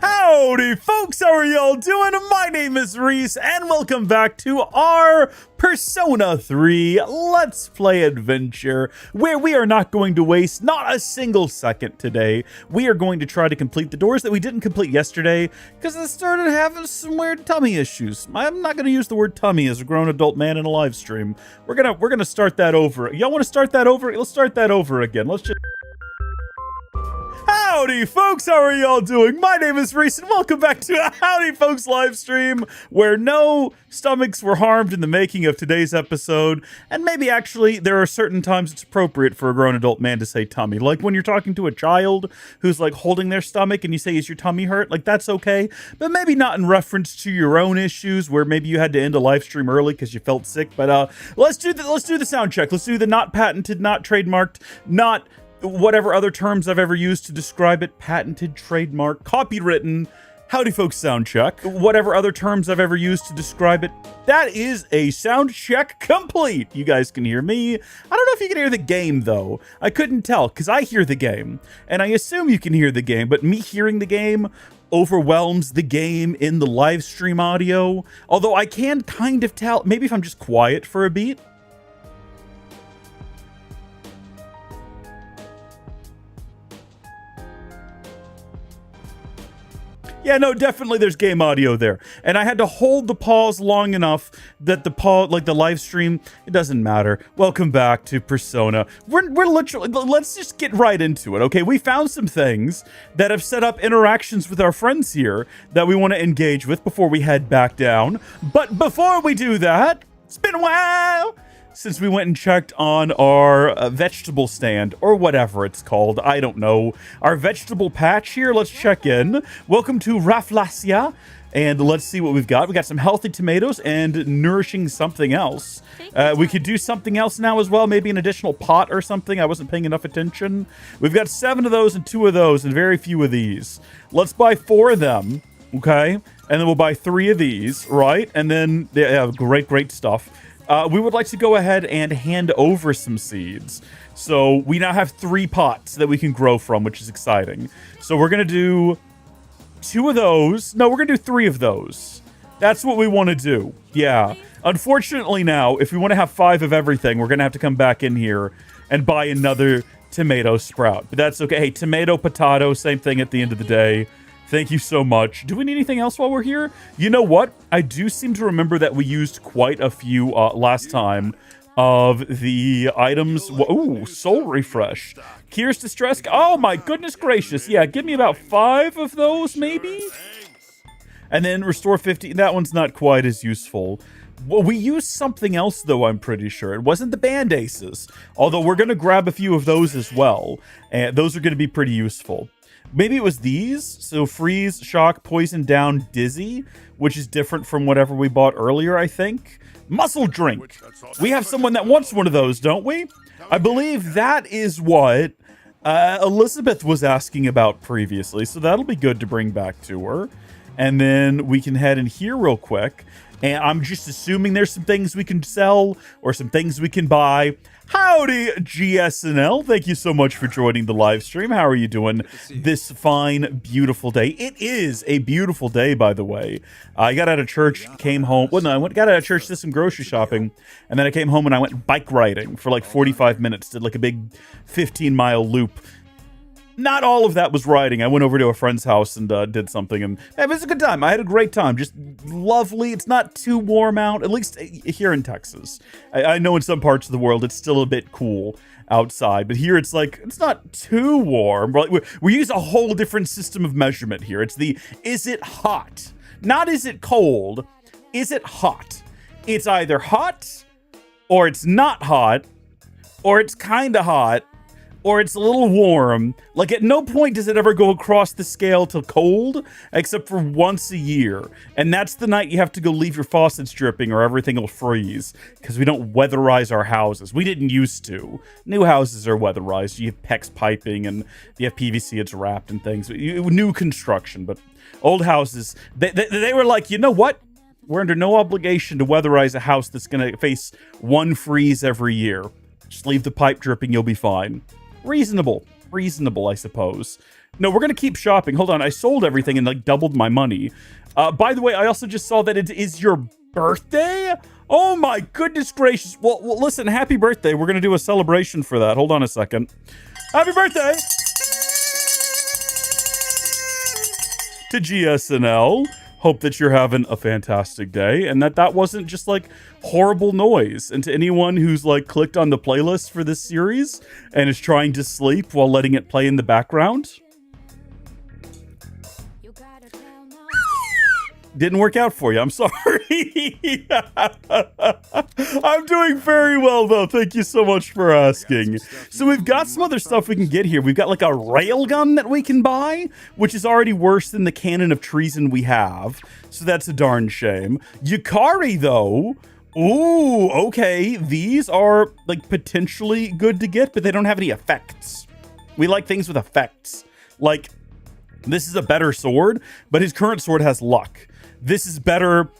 Howdy folks, how are y'all doing? My name is Reese and welcome back to our Persona 3 Let's Play adventure, where we are not going to waste not a single second today. We are going to try to complete the doors that we didn't complete yesterday because I started having some weird tummy issues. I'm not going to use the word tummy as a grown adult man in a live stream. We're gonna start that over. Y'all want to start that over? Let's start that over again. Let's just... Howdy folks, how are y'all doing? My name is Reese and welcome back to a Howdy Folks live stream where no stomachs were harmed in the making of today's episode, and maybe actually there are certain times it's appropriate for a grown adult man to say tummy, like when you're talking to a child who's like holding their stomach and you say, is your tummy hurt? Like that's okay, but maybe not in reference to your own issues where maybe you had to end a live stream early because you felt sick. But let's do the sound check. Let's do the not patented, not trademarked, not whatever other terms I've ever used to describe it, patented, trademark, copywritten, Howdy Folks sound check, whatever other terms I've ever used to describe it. That is a sound check complete. You guys can hear me. I don't know if you can hear the game though. I couldn't tell because I hear the game and I assume you can hear the game, but me hearing the game overwhelms the game in the live stream audio. Although I can kind of tell, maybe if I'm just quiet for a beat. Yeah, no, definitely there's game audio there. And I had to hold the pause long enough that the pause, like the live stream, it doesn't matter. Welcome back to Persona. We're literally, let's just get right into it, okay? We found some things that have set up interactions with our friends here that we want to engage with before we head back down. But before we do that, it's been a while since we went and checked on our vegetable stand, or whatever it's called, I don't know. Our vegetable patch here, let's check in. Welcome to Rafflesia, and let's see what we've got. We got some healthy tomatoes and nourishing something else. We could do something else now as well, maybe an additional pot or something. I wasn't paying enough attention. We've got 7 of those and 2 of those and very few of these. Let's buy 4 of them, okay? And then we'll buy 3 of these, right? And then, yeah, great stuff. We would like to go ahead and hand over some seeds. So we now have 3 pots that we can grow from, which is exciting. So we're going to do 2 of those. No, we're going to do 3 of those. That's what we want to do. Yeah. Unfortunately now, if we want to have 5 of everything, we're going to have to come back in here and buy another tomato sprout. But that's okay. Hey, tomato, potato, same thing at the end of the day. Thank you so much. Do we need anything else while we're here? You know what? I do seem to remember that we used quite a few last time of the items. Ooh, soul refresh. Kier's distress. Oh my goodness gracious. Yeah, give me about 5 of those maybe. And then restore 50. That one's not quite as useful. Well, we used something else though, I'm pretty sure. It wasn't the band aces. Although we're going to grab a few of those as well. And those are going to be pretty useful. Maybe it was these. So freeze, shock, poison, down, dizzy, which is different from whatever we bought earlier, I think. Muscle drink. We have someone that wants one of those, don't we? I believe that is what Elizabeth was asking about previously. So that'll be good to bring back to her. And then we can head in here real quick. And I'm just assuming there's some things we can sell or some things we can buy. Howdy, GSNL. Thank you so much for joining the live stream. How are you doing this fine, beautiful day? It is a beautiful day, by the way. I got out of church, came home. Well, no, got out of church, did some grocery shopping, and then I came home and I went bike riding for like 45 minutes. Did like a big 15-mile loop. Not all of that was riding. I went over to a friend's house and did something, and it was a good time. I had a great time. Just lovely. It's not too warm out, at least here in Texas. I know in some parts of the world it's still a bit cool outside, but here it's like, it's not too warm. We use a whole different system of measurement here. It's the, is it hot? Not is it cold, is it hot? It's either hot, or it's not hot, or it's kind of hot, or it's a little warm. Like at no point does it ever go across the scale to cold, except for once a year. And that's the night you have to go leave your faucets dripping or everything will freeze, because we don't weatherize our houses. We didn't used to. New houses are weatherized. You have PEX piping and you have PVC, it's wrapped and things. New construction, but old houses, they were like, you know what? We're under no obligation to weatherize a house that's going to face one freeze every year. Just leave the pipe dripping, you'll be fine. Reasonable, I suppose. No, we're going to keep shopping. Hold on. I sold everything and like doubled my money. By the way, I also just saw that it is your birthday. Oh my goodness gracious. Well, listen, happy birthday. We're going to do a celebration for that. Hold on a second. Happy birthday to GSNL. Hope that you're having a fantastic day and that wasn't just like horrible noise. And to anyone who's like clicked on the playlist for this series and is trying to sleep while letting it play in the background, didn't work out for you. I'm sorry. I'm doing very well, though. Thank you so much for asking. So we've got some other stuff we can get here. We've got like a railgun that we can buy, which is already worse than the cannon of treason we have. So that's a darn shame. Yukari, though. Ooh, okay. These are like potentially good to get, but they don't have any effects. We like things with effects. Like, this is a better sword, but his current sword has luck. This is better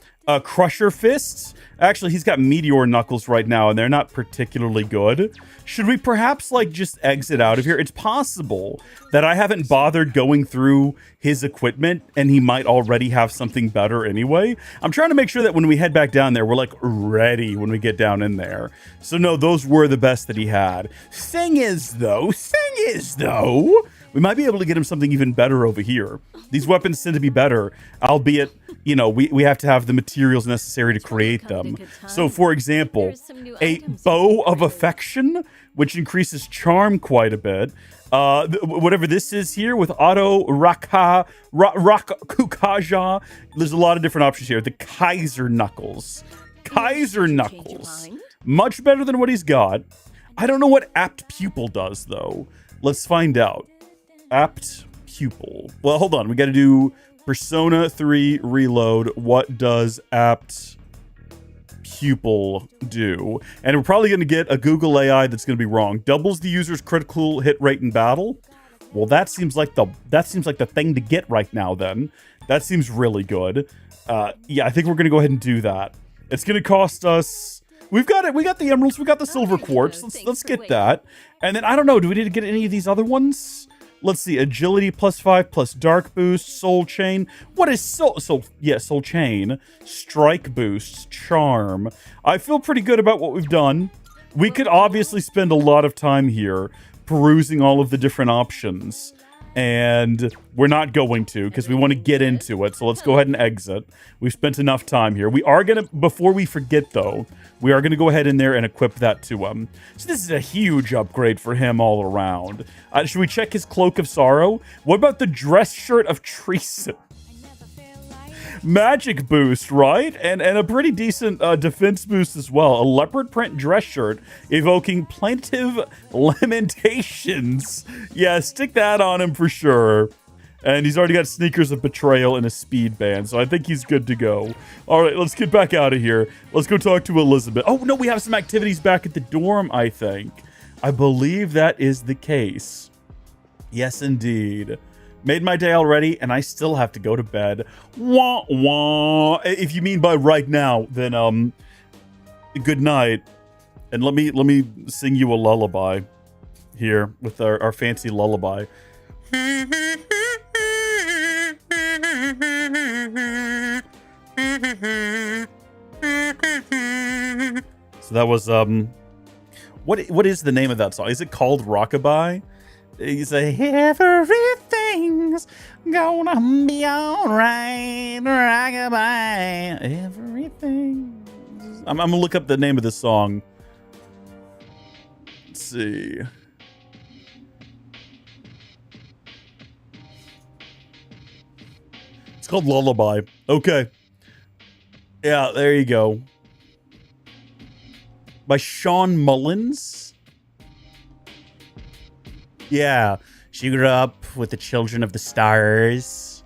Crusher Fists. Actually, he's got Meteor Knuckles right now, and they're not particularly good. Should we perhaps, like, just exit out of here? It's possible that I haven't bothered going through his equipment, and he might already have something better anyway. I'm trying to make sure that when we head back down there, we're, like, ready when we get down in there. So, no, those were the best that he had. Thing is, though, we might be able to get him something even better over here. These weapons tend to be better, albeit, you know, we have to have the materials necessary to create them. So, for example, a bow of affection, which increases charm quite a bit. Whatever this is here with auto Rakukaja, there's a lot of different options here. The Kaiser Knuckles. Kaiser Knuckles. Much better than what he's got. I don't know what Apt Pupil does, though. Let's find out. Apt Pupil. Well, hold on. We got to do Persona 3 Reload. What does Apt Pupil do? And we're probably going to get a Google AI that's going to be wrong. Doubles the user's critical hit rate in battle. Well, that seems like the thing to get right now. Then that seems really good. Yeah, I think we're going to go ahead and do that. It's going to cost us. We've got it. We got the emeralds. We got the silver quartz. Let's get that. And then I don't know. Do we need to get any of these other ones? Let's see, agility +5 plus dark boost, soul chain. What is soul chain, strike boost, charm. I feel pretty good about what we've done. We could obviously spend a lot of time here perusing all of the different options. And we're not going to because we want to get into it. So let's go ahead and exit. We've spent enough time here. We are going to, before we forget though, we are going to go ahead in there and equip that to him. So this is a huge upgrade for him all around. Should we check his Cloak of Sorrow? What about the dress shirt of treason? Magic boost, right? And a pretty decent defense boost as well. A leopard print dress shirt evoking plaintive lamentations. Yeah, stick that on him for sure. And he's already got sneakers of betrayal and a speed band, so I think he's good to go. All right, let's get back out of here. Let's go talk to Elizabeth. Oh, no, we have some activities back at the dorm, I think. I believe that is the case. Yes, indeed. Made my day already, and I still have to go to bed. Wah, wah. If you mean by right now, then, good night. And let me sing you a lullaby here with our fancy lullaby. So that was, what is the name of that song? Is it called Rockabye? You say, everything's gonna be alright, rockabye, everything. I'm gonna look up the name of this song. Let's see. It's called Lullaby. Okay. Yeah, there you go. By Sean Mullins. Yeah, she grew up with the children of the stars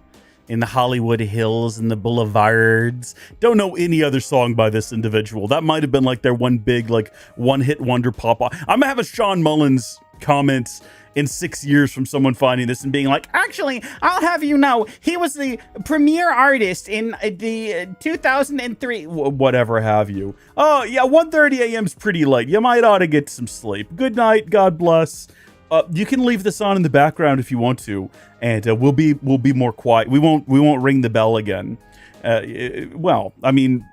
in the Hollywood Hills and the boulevards. Don't know any other song by this individual. That might have been like their one big, like, one-hit wonder pop. I'm gonna have a Sean Mullins comment in 6 years from someone finding this and being like, actually, I'll have you know, he was the premier artist in the 2003, whatever have you. Oh, yeah, 1:30 a.m. is pretty late. You might ought to get some sleep. Good night. God bless. You can leave this on in the background if you want to, and we'll be more quiet. We won't ring the bell again. Well, I mean,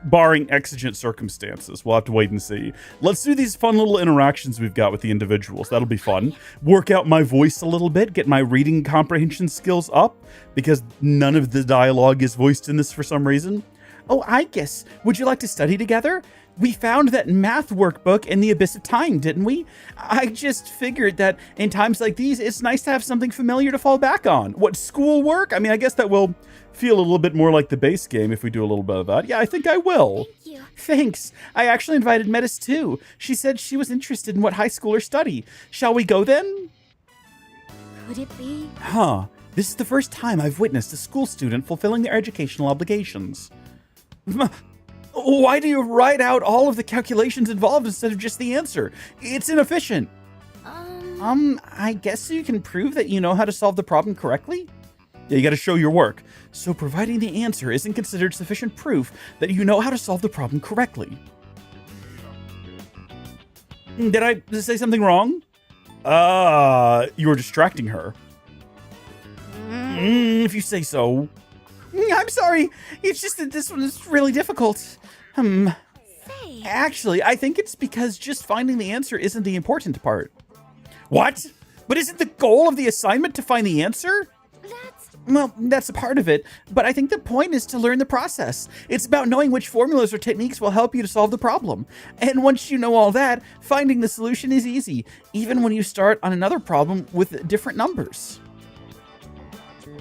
barring exigent circumstances, we'll have to wait and see. Let's do these fun little interactions we've got with the individuals. That'll be fun. Work out my voice a little bit, get my reading comprehension skills up, because none of the dialogue is voiced in this for some reason. Oh, Aigis, would you like to study together? We found that math workbook in the Abyss of Time, didn't we? I just figured that in times like these, it's nice to have something familiar to fall back on. What, schoolwork? I mean, I guess that will feel a little bit more like the base game if we do a little bit of that. Yeah, I think I will. Thank you. Thanks. I actually invited Metis too. She said she was interested in what high schoolers study. Shall we go then? Could it be? Huh. This is the first time I've witnessed a school student fulfilling their educational obligations. Why do you write out all of the calculations involved instead of just the answer? It's inefficient. I guess you can prove that you know how to solve the problem correctly? Yeah, you gotta show your work. So providing the answer isn't considered sufficient proof that you know how to solve the problem correctly. Did I say something wrong? You were distracting her. If you say so. I'm sorry. It's just that this one is really difficult. Say. Actually, I think it's because just finding the answer isn't the important part. What? But isn't the goal of the assignment to find the answer? Well, that's a part of it, but I think the point is to learn the process. It's about knowing which formulas or techniques will help you to solve the problem. And once you know all that, finding the solution is easy, even when you start on another problem with different numbers.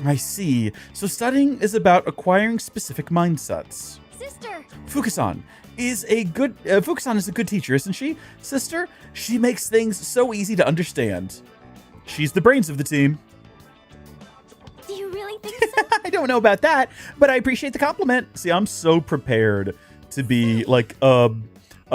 I see. So studying is about acquiring specific mindsets. Sister! Fukusan is a good teacher, isn't she? Sister, she makes things so easy to understand. She's the brains of the team. Do you really think so? I don't know about that, but I appreciate the compliment. See, I'm so prepared to be like a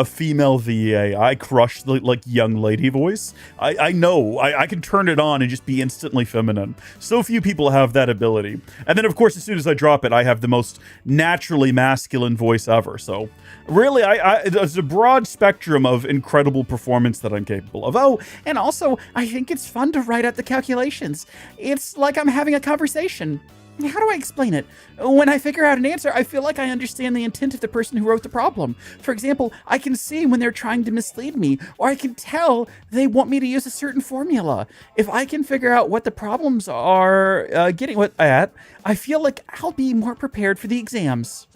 female VA. I crush the like young lady voice. I know I can turn it on and just be instantly feminine. So few people have that ability. And then of course, as soon as I drop it, I have the most naturally masculine voice ever. So really, there's a broad spectrum of incredible performance that I'm capable of. Oh, and also I think it's fun to write out the calculations. It's like I'm having a conversation. How do I explain it? When I figure out an answer, I feel like I understand the intent of the person who wrote the problem. For example, I can see when they're trying to mislead me, or I can tell they want me to use a certain formula. If I can figure out what the problems are getting at, I feel like I'll be more prepared for the exams.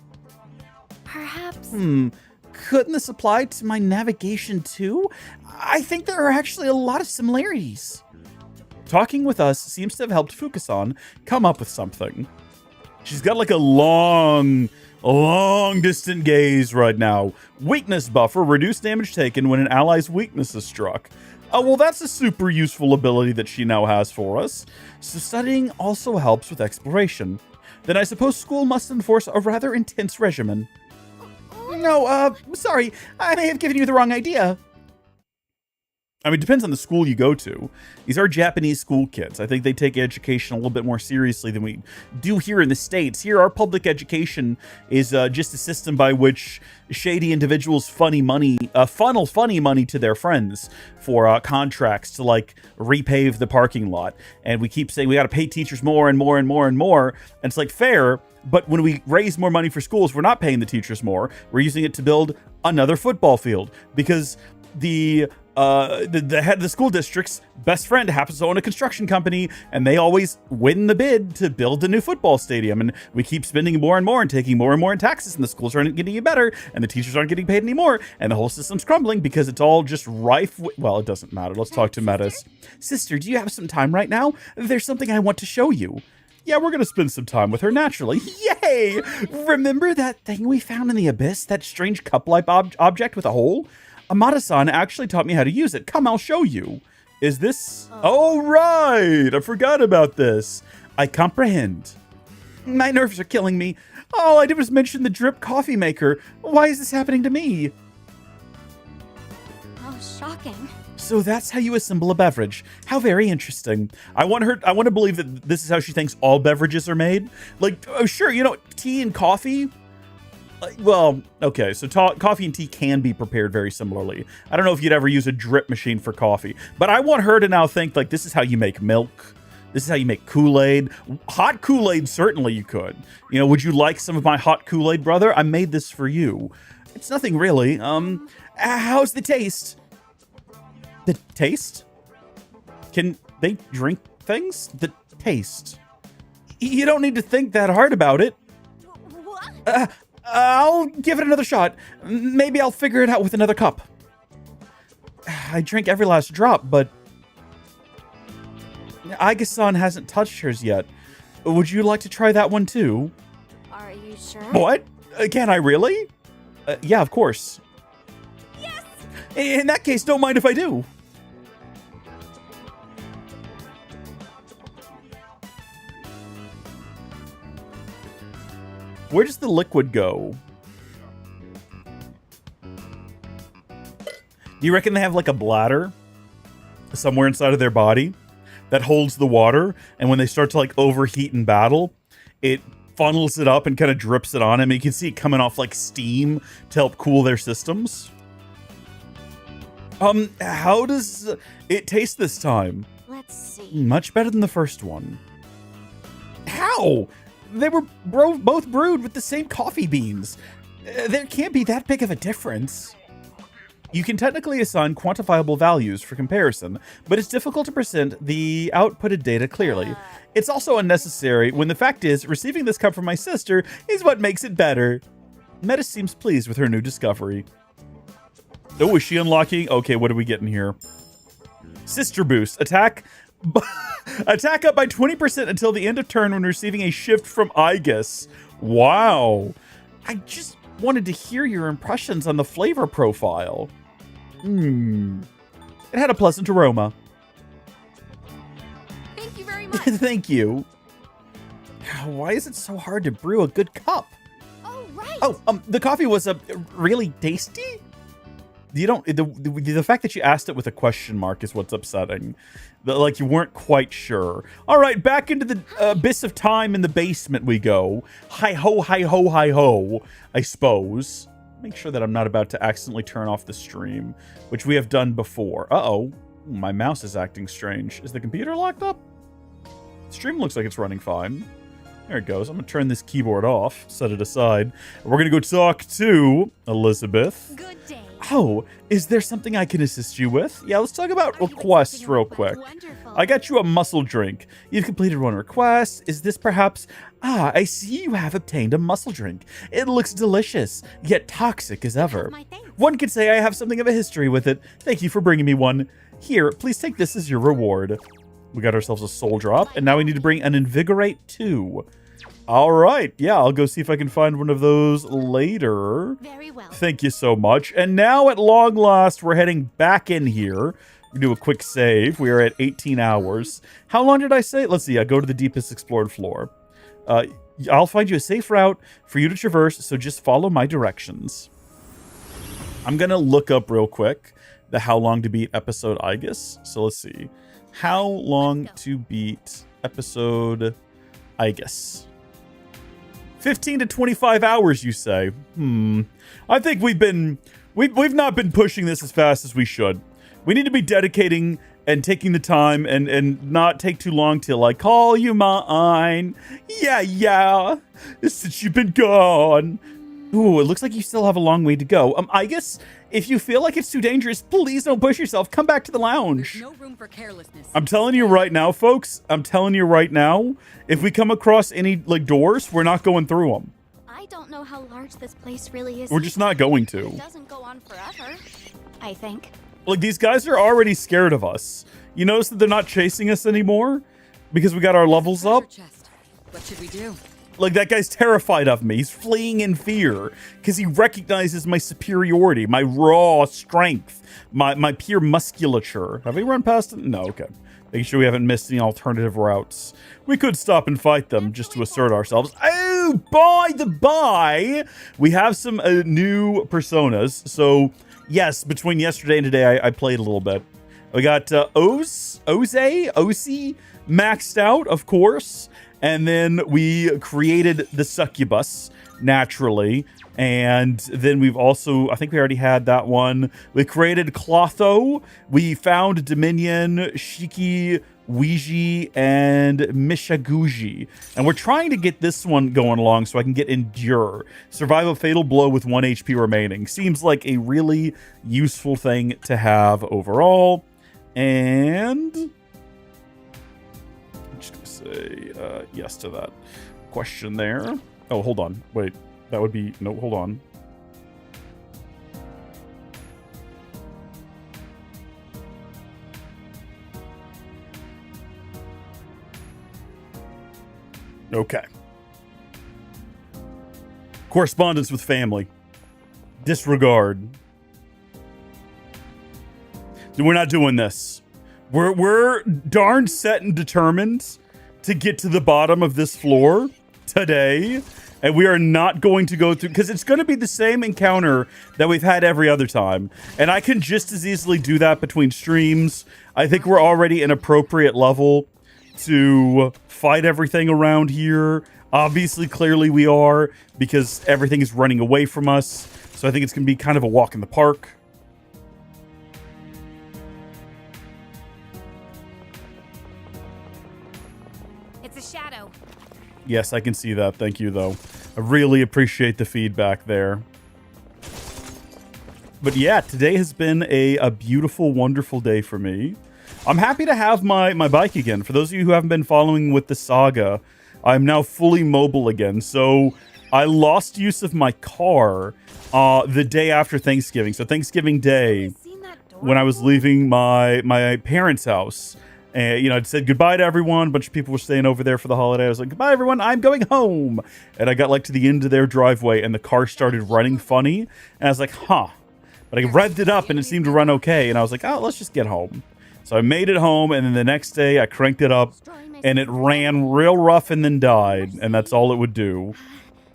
Perhaps. Couldn't this apply to my navigation too? I think there are actually a lot of similarities. Talking with us seems to have helped Fukusan come up with something. She's got like a long distant gaze right now. Weakness buffer, reduce damage taken when an ally's weakness is struck. Oh, well, that's a super useful ability that she now has for us. So studying also helps with exploration. Then I suppose school must enforce a rather intense regimen. No, sorry, I may have given you the wrong idea. I mean, it depends on the school you go to. These are Japanese school kids. I think they take education a little bit more seriously than we do here in the States. Here, our public education is just a system by which shady individuals funnel funny money to their friends for contracts to, like, repave the parking lot. And we keep saying we got to pay teachers more and more and more and more. And it's like fair, but when we raise more money for schools, we're not paying the teachers more. We're using it to build another football field because the head of the school district's best friend happens to own a construction company, and they always win the bid to build a new football stadium. And we keep spending more and more and taking more and more in taxes, and the schools aren't getting any better, and the teachers aren't getting paid anymore, and the whole system's crumbling because it's all just rife with, well, it doesn't matter. Let's talk to Metis. Sister, do you have some time right now? There's something I want to show you. Yeah, we're going to spend some time with her naturally. Yay! Remember that thing we found in the Abyss? That strange cup-like object with a hole? Amada-san actually taught me how to use it. Come, I'll show you. Is this... Oh, right! I forgot about this. I comprehend. My nerves are killing me. All I did was mention the drip coffee maker. Why is this happening to me? Oh, shocking. So that's how you assemble a beverage. How very interesting. I want to believe that this is how she thinks all beverages are made. Like, oh, sure, you know, tea and coffee... Well, okay, so coffee and tea can be prepared very similarly. I don't know if you'd ever use a drip machine for coffee, but I want her to now think like this is how you make milk. This is how you make Kool-Aid. Hot Kool-Aid, certainly you could. You know, would you like some of my hot Kool-Aid, brother? I made this for you. It's nothing really. How's the taste? The taste? Can they drink things? The taste. You don't need to think that hard about it. What? I'll give it another shot. Maybe I'll figure it out with another cup. I drink every last drop, but Aigis-san hasn't touched hers yet. Would you like to try that one too? Are you sure? What? Can I really? Yeah, of course. Yes! In that case, don't mind if I do. Where does the liquid go? Do you reckon they have like a bladder somewhere inside of their body that holds the water, and when they start to like overheat in battle, it funnels it up and kind of drips it on him? You can see it coming off like steam to help cool their systems. How does it taste this time? Let's see. Much better than the first one. How? They were both brewed with the same coffee beans. There can't be that big of a difference. You can technically assign quantifiable values for comparison, but it's difficult to present the outputted data clearly. It's also unnecessary when the fact is, receiving this cup from my sister is what makes it better. Meta seems pleased with her new discovery. Oh, is she unlocking? Okay, what are we getting here? Sister boost. Attack up by 20% until the end of turn when receiving a shift from Aigis. Wow. I just wanted to hear your impressions on the flavor profile. It had a pleasant aroma. Thank you very much. Thank you. Why is it so hard to brew a good cup? Oh, right. Oh, the coffee was really tasty? You don't, the fact that you asked it with a question mark is what's upsetting. Like you weren't quite sure. All right, back into the abyss of time in the basement we go. Hi ho, hi ho, hi ho, I suppose. Make sure that I'm not about to accidentally turn off the stream, which we have done before. Uh-oh, my mouse is acting strange. Is the computer locked up? The stream looks like it's running fine. There it goes. I'm gonna turn this keyboard off, set it aside. We're gonna go talk to Elizabeth. Good day. Oh, is there something I can assist you with? Yeah, let's talk about requests real quick. Wonderful. I got you a muscle drink. You've completed one request. Is this perhaps... Ah, I see you have obtained a muscle drink. It looks delicious, yet toxic as ever. My thanks. One could say I have something of a history with it. Thank you for bringing me one. Here, please take this as your reward. We got ourselves a soul drop, and now we need to bring an Invigorate 2. All right, yeah, I'll go see if I can find one of those later. Very well. Thank you so much. And now, at long last, we're heading back in here. We do a quick save. We are at 18 hours. How long did I say? Let's see. I go to the deepest explored floor. I'll find you a safe route for you to traverse, so just follow my directions. I'm going to look up real quick the how long to beat episode Aigis. So let's see. How long to beat episode Aigis? 15 to 25 hours, you say? I think we've not been pushing this as fast as we should. We need to be dedicating and taking the time and not take too long till I call you mine. Yeah, since you've been gone. Ooh, it looks like you still have a long way to go. Aigis, if you feel like it's too dangerous, please don't push yourself. Come back to the lounge. There's no room for carelessness. I'm telling you right now, folks. I'm telling you right now. If we come across any like doors, we're not going through them. I don't know how large this place really is. We're just not going to. It doesn't go on forever, I think. Like, these guys are already scared of us. You notice that they're not chasing us anymore? Because we got our levels up? Chest. What should we do? Like, that guy's terrified of me. He's fleeing in fear. Because he recognizes my superiority, my raw strength, my pure musculature. Have we run past it? No, okay. Making sure we haven't missed any alternative routes. We could stop and fight them just to assert ourselves. Oh, by the by, we have some new personas. So, yes, between yesterday and today, I played a little bit. We got Oz maxed out, of course. And then we created the succubus naturally. And then we've also, I think we already had that one. We created Clotho. We found Dominion, Shiki, Ouija, and Mishaguji. And we're trying to get this one going along so I can get Endure. Survive a fatal blow with 1 HP remaining. Seems like a really useful thing to have overall. And I'm just going to say yes to that question there. Oh, hold on. Wait. That would be... No, hold on. Okay. Correspondence with family. Disregard. We're not doing this. We're darn set and determined to get to the bottom of this floor today. And we are not going to go through, because it's going to be the same encounter that we've had every other time. And I can just as easily do that between streams. I think we're already an appropriate level to fight everything around here. Obviously, clearly we are, because everything is running away from us. So I think it's going to be kind of a walk in the park. It's a shadow. Yes, I can see that. Thank you, though. I really appreciate the feedback there. But yeah, today has been a beautiful, wonderful day for me. I'm happy to have my bike again. For those of you who haven't been following with the saga, I'm now fully mobile again. So I lost use of my car the day after Thanksgiving. So Thanksgiving Day, when I was leaving my parents' house. And, you know, I'd said goodbye to everyone. A bunch of people were staying over there for the holiday. I was like, goodbye, everyone. I'm going home. And I got, like, to the end of their driveway, and the car started running funny. And I was like, huh. But I revved it up, and it seemed to run okay. And I was like, oh, let's just get home. So I made it home, and then the next day, I cranked it up, and it ran real rough and then died. And that's all it would do.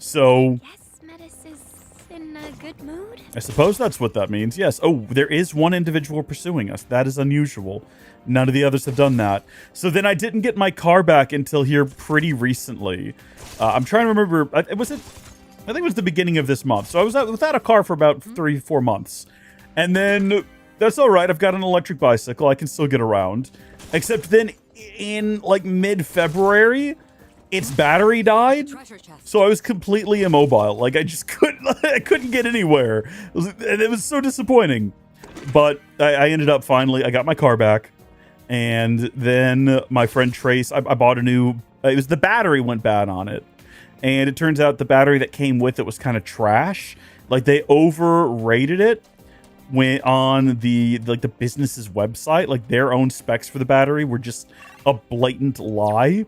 So... Yes, Metis is in a good mood. I suppose that's what that means. Yes. Oh, there is one individual pursuing us. That is unusual. None of the others have done that. So then I didn't get my car back until here pretty recently. I'm trying to remember. I think it was the beginning of this month. So I was without a car for about 3-4 months. And then that's all right. I've got an electric bicycle. I can still get around. Except then in like mid-February, its battery died. So I was completely immobile. Like I just couldn't get anywhere. It was so disappointing. But I ended up finally, I got my car back. And then my friend Trace, I bought a new, it was the battery went bad on it. And it turns out the battery that came with it was kind of trash. Like they overrated it when on the business's website. Like their own specs for the battery were just a blatant lie.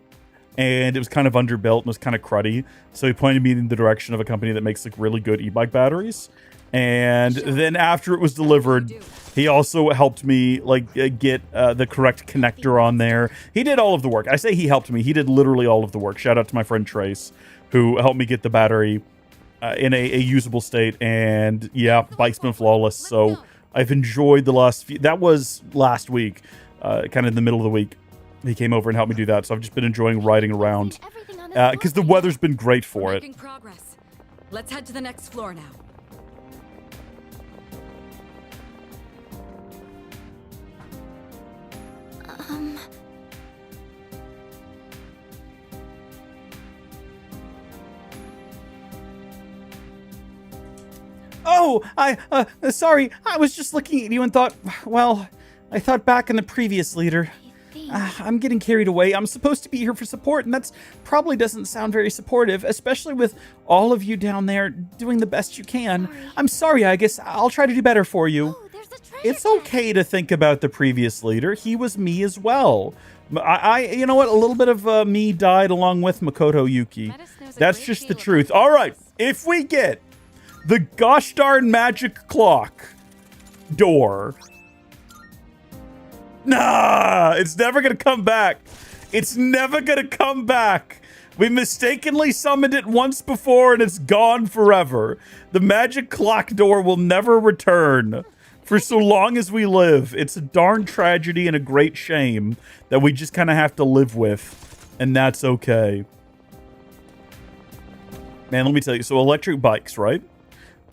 And it was kind of underbuilt and was kind of cruddy. So he pointed me in the direction of a company that makes like really good e-bike batteries. And then after it was delivered, he also helped me like get the correct connector on there. He did all of the work. I say he helped me. He did literally all of the work. Shout out to my friend Trace, who helped me get the battery in a usable state. And yeah, bike's been flawless. So I've enjoyed the last few. That was last week, kind of in the middle of the week. He came over and helped me do that. So I've just been enjoying riding around because the weather's been great for it. Making progress. Let's head to the next floor now. Oh, sorry. I was just looking at you and thought, well, I thought back on the previous leader. I'm getting carried away. I'm supposed to be here for support, and that's probably doesn't sound very supportive, especially with all of you down there doing the best you can. I'm sorry, Aigis. I'll try to do better for you. Oh, there's a treasure It's okay to think about the previous leader. He was me as well. You know what? A little bit of me died along with Makoto Yuki. That's just the truth. All right. If we get the gosh darn magic clock door... Nah, it's never going to come back. It's never going to come back. We mistakenly summoned it once before and it's gone forever. The magic clock door will never return for so long as we live. It's a darn tragedy and a great shame that we just kind of have to live with. And that's okay. Man, let me tell you. So electric bikes, right?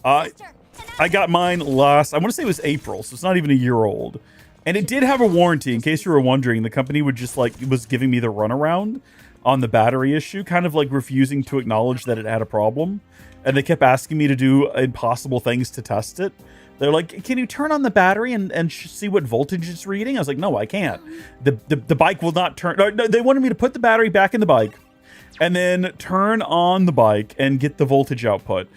I got mine last, I want to say it was April, so it's not even a year old. And it did have a warranty, in case you were wondering. The company would just like, was giving me the runaround on the battery issue, kind of like refusing to acknowledge that it had a problem. And they kept asking me to do impossible things to test it. They're like, can you turn on the battery and see what voltage it's reading? I was like, no, I can't. The bike will not turn. No, they wanted me to put the battery back in the bike and then turn on the bike and get the voltage output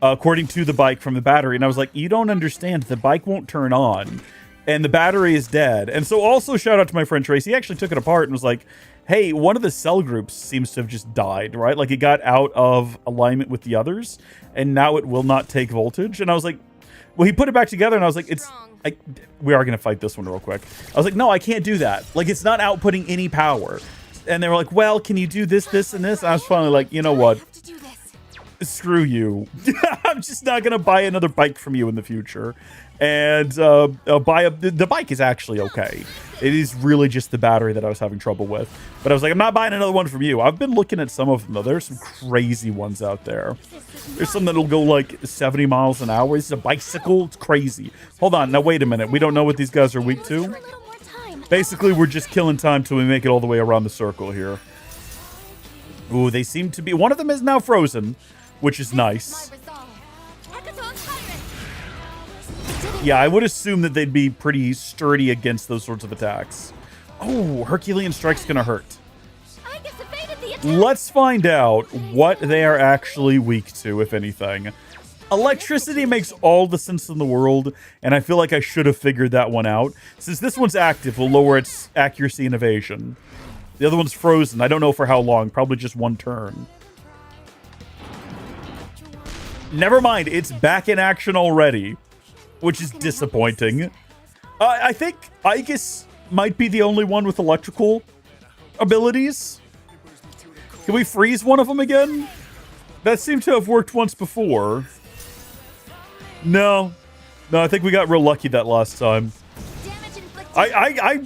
according to the bike from the battery. And I was like, you don't understand. The bike won't turn on and the battery is dead. And so also shout out to my friend Tracy. He actually took it apart and was like, hey, one of the cell groups seems to have just died, right? Like it got out of alignment with the others and now it will not take voltage. And I was like, well, he put it back together and I was like, we are going to fight this one real quick. I was like, no, I can't do that. Like it's not outputting any power. And they were like, well, can you do this, this, and this? And I was finally like, you know what? Screw you. I'm just not going to buy another bike from you in the future. And the bike is actually okay. It is really just the battery that I was having trouble with. But I was like, I'm not buying another one from you. I've been looking at some of them, though. There's some crazy ones out there. There's some that'll go like 70 miles an hour. This is a bicycle. It's crazy. Hold on. Now, wait a minute. We don't know what these guys are weak to. Basically, we're just killing time till we make it all the way around the circle here. Ooh, they seem to be... One of them is now frozen, which is nice. Yeah, I would assume that they'd be pretty sturdy against those sorts of attacks. Oh, Herculean Strike's gonna hurt. Let's find out what they are actually weak to, if anything. Electricity makes all the sense in the world, and I feel like I should have figured that one out. Since this one's active, we'll lower its accuracy and evasion. The other one's frozen. I don't know for how long. Probably just one turn. Never mind. It's back in action already, which is disappointing. I think Aigis might be the only one with electrical abilities. Can we freeze one of them again? That seemed to have worked once before. No, I think we got real lucky that last time. I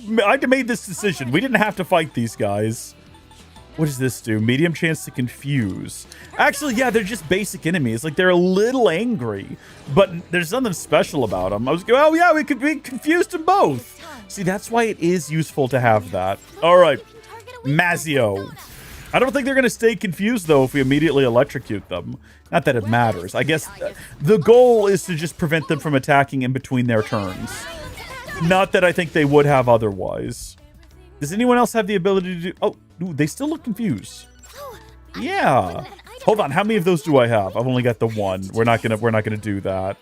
made this decision. We didn't have to fight these guys. What does this do? Medium chance to confuse. Actually, yeah, they're just basic enemies. Like, they're a little angry, but there's nothing special about them. I was going, oh, yeah, we could be confused them both. See, that's why it is useful to have that. All right, Mazio. I don't think they're going to stay confused, though, if we immediately electrocute them. Not that it matters. I guess the goal is to just prevent them from attacking in between their turns. Not that I think they would have otherwise. Does anyone else have the ability to do... Oh, ooh, they still look confused. Yeah. Hold on. How many of those do I have? I've only got the one. We're not gonna do that.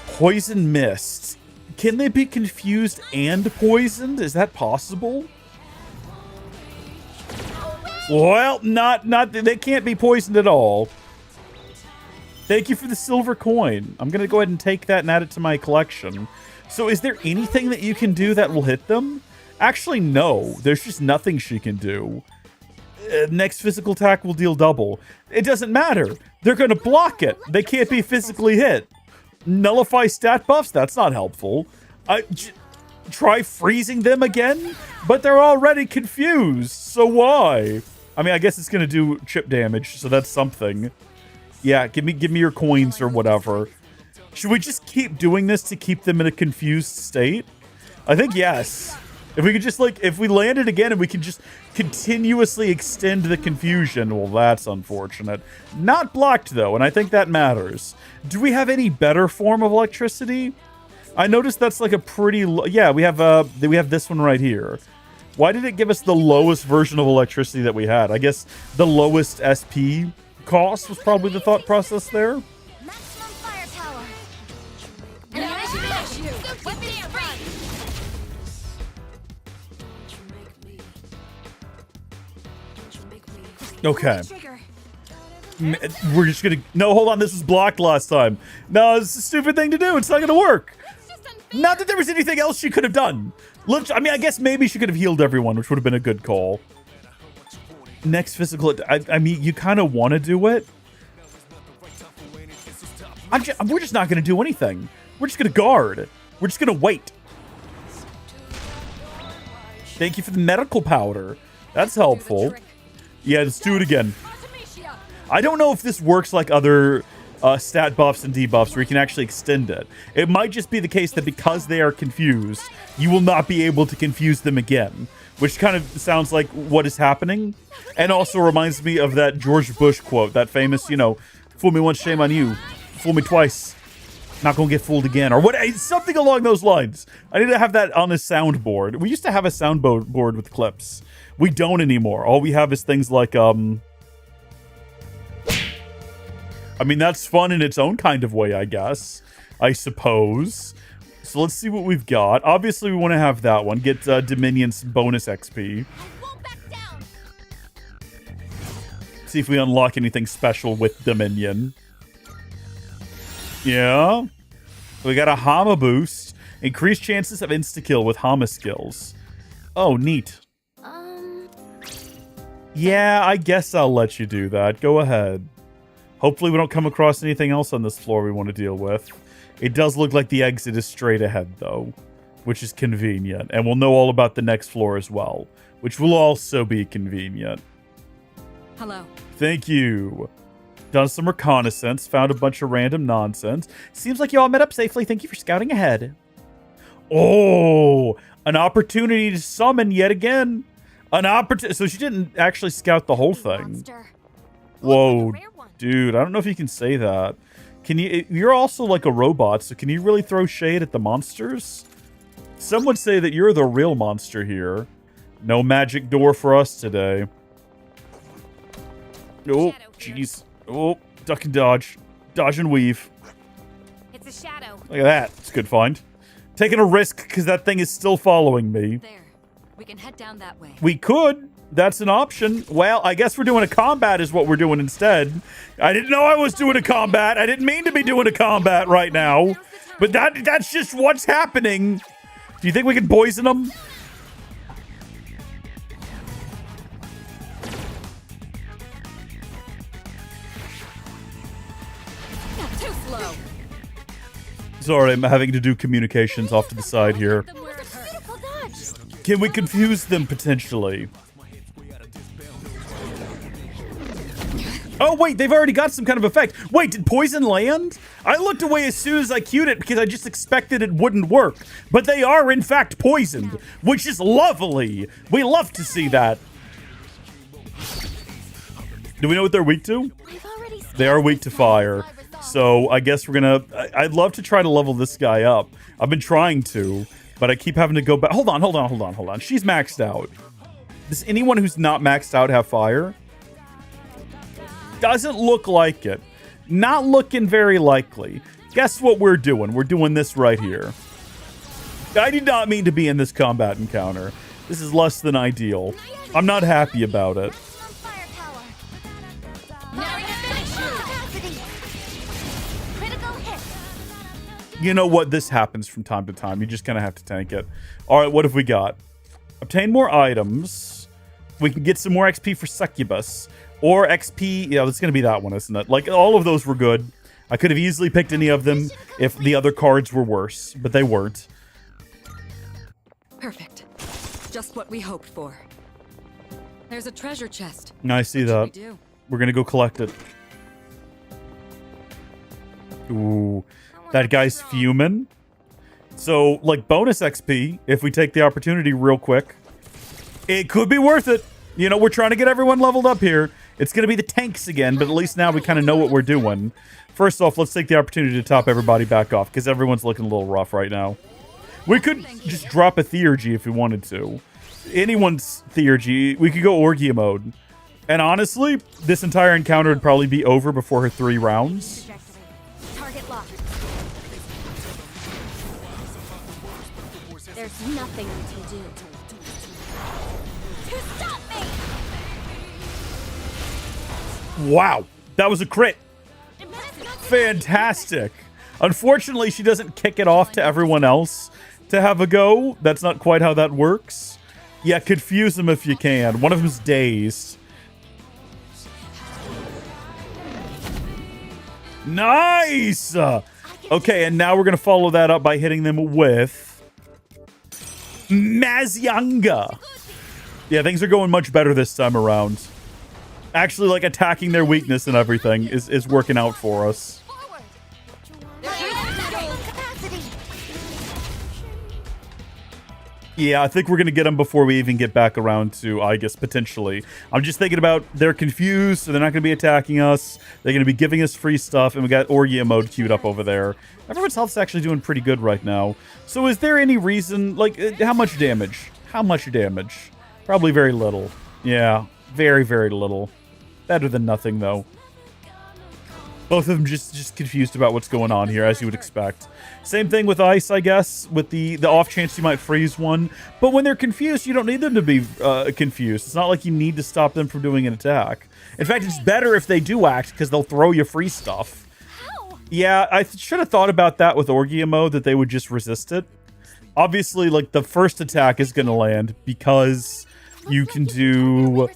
Poison mist. Can they be confused and poisoned? Is that possible? Well, not they can't be poisoned at all. Thank you for the silver coin. I'm gonna go ahead and take that and add it to my collection. So is there anything that you can do that will hit them? Actually, no. There's just nothing she can do. Next physical attack will deal double. It doesn't matter. They're gonna block it. They can't be physically hit. Nullify stat buffs? That's not helpful. Try freezing them again? But they're already confused, so why? I mean, I guess it's gonna do chip damage, so that's something. Yeah, give me your coins or whatever. Should we just keep doing this to keep them in a confused state? I think yes. If we could just, like, if we land it again and we can just continuously extend the confusion, well, that's unfortunate. Not blocked, though, and I think that matters. Do we have any better form of electricity? I noticed that's like a pretty... Yeah, we have this one right here. Why did it give us the lowest version of electricity that we had? I guess the lowest SP cost was probably the thought process there. Maximum firepower. Okay. We're just gonna... No, hold on. This was blocked last time. No, it's a stupid thing to do. It's not gonna work. Not that there was anything else she could have done. I mean, I guess maybe she could have healed everyone, which would have been a good call. Next physical... I mean, you kind of want to do it. We're just not going to do anything. We're just going to guard. We're just going to wait. Thank you for the medical powder. That's helpful. Yeah, let's do it again. I don't know if this works like other stat buffs and debuffs where you can actually extend it. It might just be the case that because they are confused, you will not be able to confuse them again, which kind of sounds like what is happening. And also reminds me of that George Bush quote, that famous, you know, fool me once, shame on you. Fool me twice, not gonna get fooled again. Or what? Something along those lines. I need to have that on a soundboard. We used to have a soundboard with clips. We don't anymore. All we have is things like, I mean, that's fun in its own kind of way, I guess. I suppose. So let's see what we've got. Obviously, we want to have that one. Get Dominion's bonus XP. See if we unlock anything special with Dominion. Yeah. We got a Hama boost. Increased chances of insta-kill with Hama skills. Oh, neat. Yeah, I guess I'll let you do that. Go ahead. Hopefully we don't come across anything else on this floor we want to deal with. It does look like the exit is straight ahead, though, which is convenient. And we'll know all about the next floor as well, which will also be convenient. Hello. Thank you. Done some reconnaissance, found a bunch of random nonsense. Seems like you all met up safely. Thank you for scouting ahead. Oh, an opportunity to summon yet again. An opportunity. So she didn't actually scout the whole thing. Whoa, dude. I don't know if you can say that. Can you? You're also like a robot, so can you really throw shade at the monsters? Some would say that you're the real monster here. No magic door for us today. Oh, jeez. Oh, duck and dodge. Dodge and weave. It's a shadow. Look at that. It's a good find. Taking a risk because that thing is still following me. There. We can head down that way. We could. That's an option. Well, I guess we're doing a combat is what we're doing instead. I didn't know I was doing a combat. I didn't mean to be doing a combat right now. But that's just what's happening. Do you think we can poison them? Too slow. Sorry, I'm having to do communications off to the side here. Beautiful dodge. Can we confuse them potentially? Oh, wait, they've already got some kind of effect. Wait, did poison land? I looked away as soon as I queued it because I just expected it wouldn't work. But they are, in fact, poisoned, which is lovely. We love to see that. Do we know what they're weak to? They are weak to fire. So I guess we're gonna... I'd love to try to level this guy up. I've been trying to, but I keep having to go back. Hold on. She's maxed out. Does anyone who's not maxed out have fire? Doesn't look like it. Not looking very likely. Guess what we're doing? We're doing this right here. I did not mean to be in this combat encounter. This is less than ideal. I'm not happy about it. You know what? This happens from time to time. You just kind of have to tank it. All right, what have we got? Obtain more items. We can get some more XP for Succubus. Or XP. Yeah, it's going to be that one, isn't it? Like, all of those were good. I could have easily picked any of them if the other cards were worse. But they weren't. Perfect. Just what we hoped for. There's a treasure chest. I see that. We're going to go collect it. Ooh. That guy's fuming. So, like, bonus XP, if we take the opportunity real quick, it could be worth it. You know, we're trying to get everyone leveled up here. It's going to be the tanks again, but at least now we kind of know what we're doing. First off, let's take the opportunity to top everybody back off, because everyone's looking a little rough right now. We could just drop a Theurgy if we wanted to. Anyone's Theurgy, we could go Orgia mode. And honestly, this entire encounter would probably be over before her 3 rounds. Target locked. There's nothing we can do to stop me. Wow, that was a crit. Fantastic. Unfortunately, she doesn't kick it off to everyone else to have a go. That's not quite how that works. Yeah, confuse them if you can. One of them's dazed. Nice! Okay, and now we're going to follow that up by hitting them with Mazyanga. Yeah, things are going much better this time around. Actually, like, attacking their weakness and everything is working out for us. Yeah, I think we're going to get them before we even get back around to Aigis, potentially. I'm just thinking about they're confused, so they're not going to be attacking us. They're going to be giving us free stuff, and we got Orgia mode queued up over there. Everyone's health's actually doing pretty good right now. So is there any reason, like, how much damage? How much damage? Probably very little. Yeah, very, very little. Better than nothing, though. Both of them just confused about what's going on here, as you would expect. Same thing with ice, I guess, with the off chance you might freeze one. But when they're confused, you don't need them to be confused. It's not like you need to stop them from doing an attack. In fact, it's better if they do act, because they'll throw you free stuff. Yeah, I should have thought about that with Orgia mode, that they would just resist it. Obviously, like, the first attack is going to land, because you can do...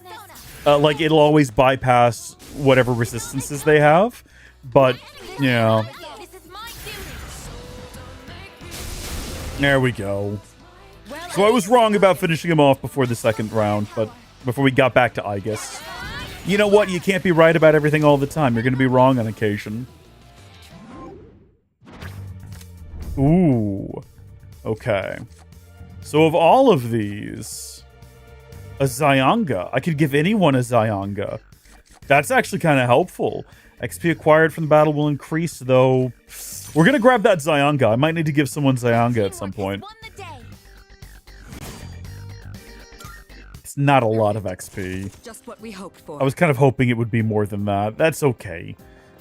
like, it'll always bypass whatever resistances they have. But, yeah. There we go. So I was wrong about finishing him off before the second round, but before we got back to Aigis. You know what? You can't be right about everything all the time. You're going to be wrong on occasion. Ooh. Okay. So of all of these, a Zyanga. I could give anyone a Zyanga. That's actually kind of helpful. XP acquired from the battle will increase, though. We're going to grab that Zyanga. I might need to give someone Zyanga at some point. It's not a lot of XP. Just what we hoped for. I was kind of hoping it would be more than that. That's okay.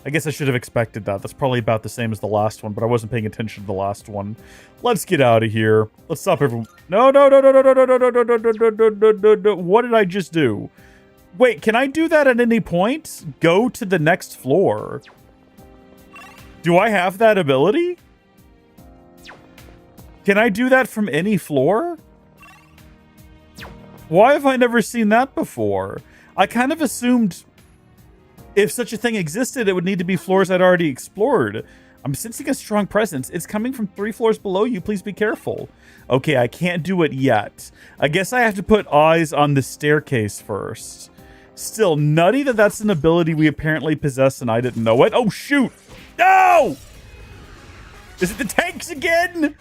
I guess I should have expected that. That's probably about the same as the last one, but I wasn't paying attention to the last one. Let's get out of here. Let's stop everyone. No. What did I just do? Wait, can I do that at any point? Go to the next floor. Do I have that ability? Can I do that from any floor? Why have I never seen that before? I kind of assumed if such a thing existed, it would need to be floors I'd already explored. I'm sensing a strong presence. It's coming from 3 floors below you. Please be careful. Okay, I can't do it yet. I guess I have to put eyes on the staircase first. Still nutty that that's an ability we apparently possess and I didn't know it. Oh, shoot. No! Is it the tanks again?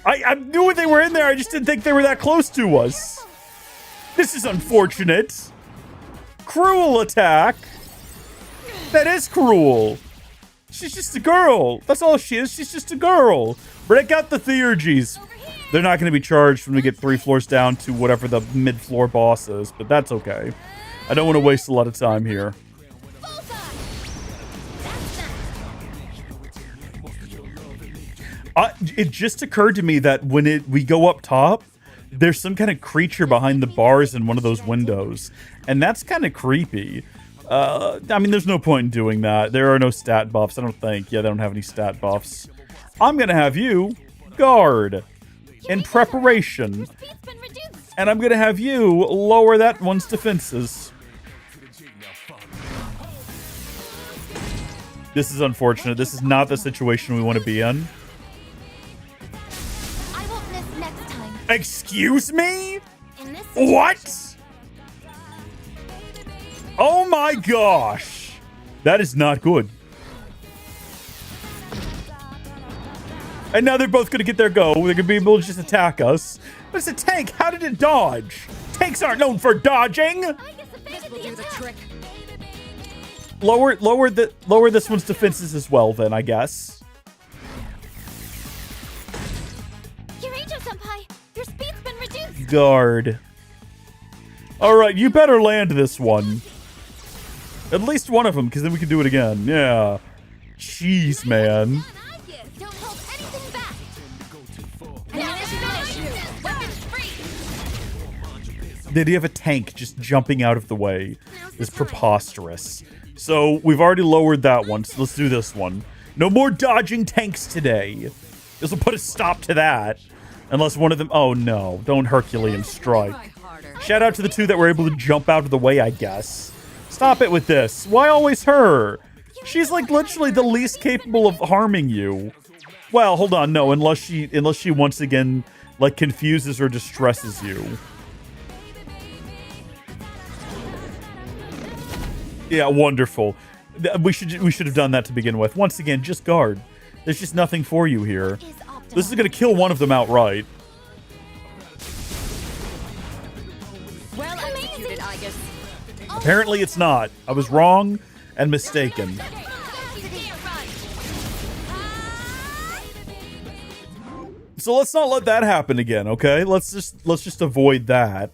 I knew they were in there. I just didn't think they were that close to us. This is unfortunate. Cruel attack. That is cruel. She's just a girl. That's all she is. She's just a girl. Break out the Theurgies. They're not going to be charged when we get 3 floors down to whatever the mid-floor boss is, but that's okay. I don't want to waste a lot of time here. It just occurred to me that when we go up top, there's some kind of creature behind the bars in one of those windows. And that's kind of creepy. I mean, there's no point in doing that. There are no stat buffs, I don't think. Yeah, they don't have any stat buffs. I'm going to have you guard in preparation. And I'm going to have you lower that one's defenses. This is unfortunate. This is not the situation we want to be in. I won't miss next time. Excuse me? In this What? Oh my gosh. That is not good. And now they're both going to get their go. They're going to be able to just attack us. But it's a tank. How did it dodge? Tanks aren't known for dodging. This will do the trick. Lower this one's defenses as well, then, I guess. Senpai, your speed's been reduced. Guard. Alright, you better land this one. At least one of them, because then we can do it again. Yeah. Jeez, man. Don't hold anything back. The idea of a tank just jumping out of the way is preposterous. So we've already lowered that one, so let's do this one. No more dodging tanks today. This will put a stop to that. Unless one of them... Oh, no. Don't Herculean strike. Shout out to the 2 that were able to jump out of the way, I guess. Stop it with this. Why always her? She's, like, literally the least capable of harming you. Well, hold on. No, unless she once again, like, confuses or distresses you. Yeah, wonderful. We should have done that to begin with. Once again, just guard. There's just nothing for you here. This is going to kill one of them outright. Well executed, Aigis. Apparently it's not. I was wrong and mistaken. So let's not let that happen again, okay? Let's just avoid that.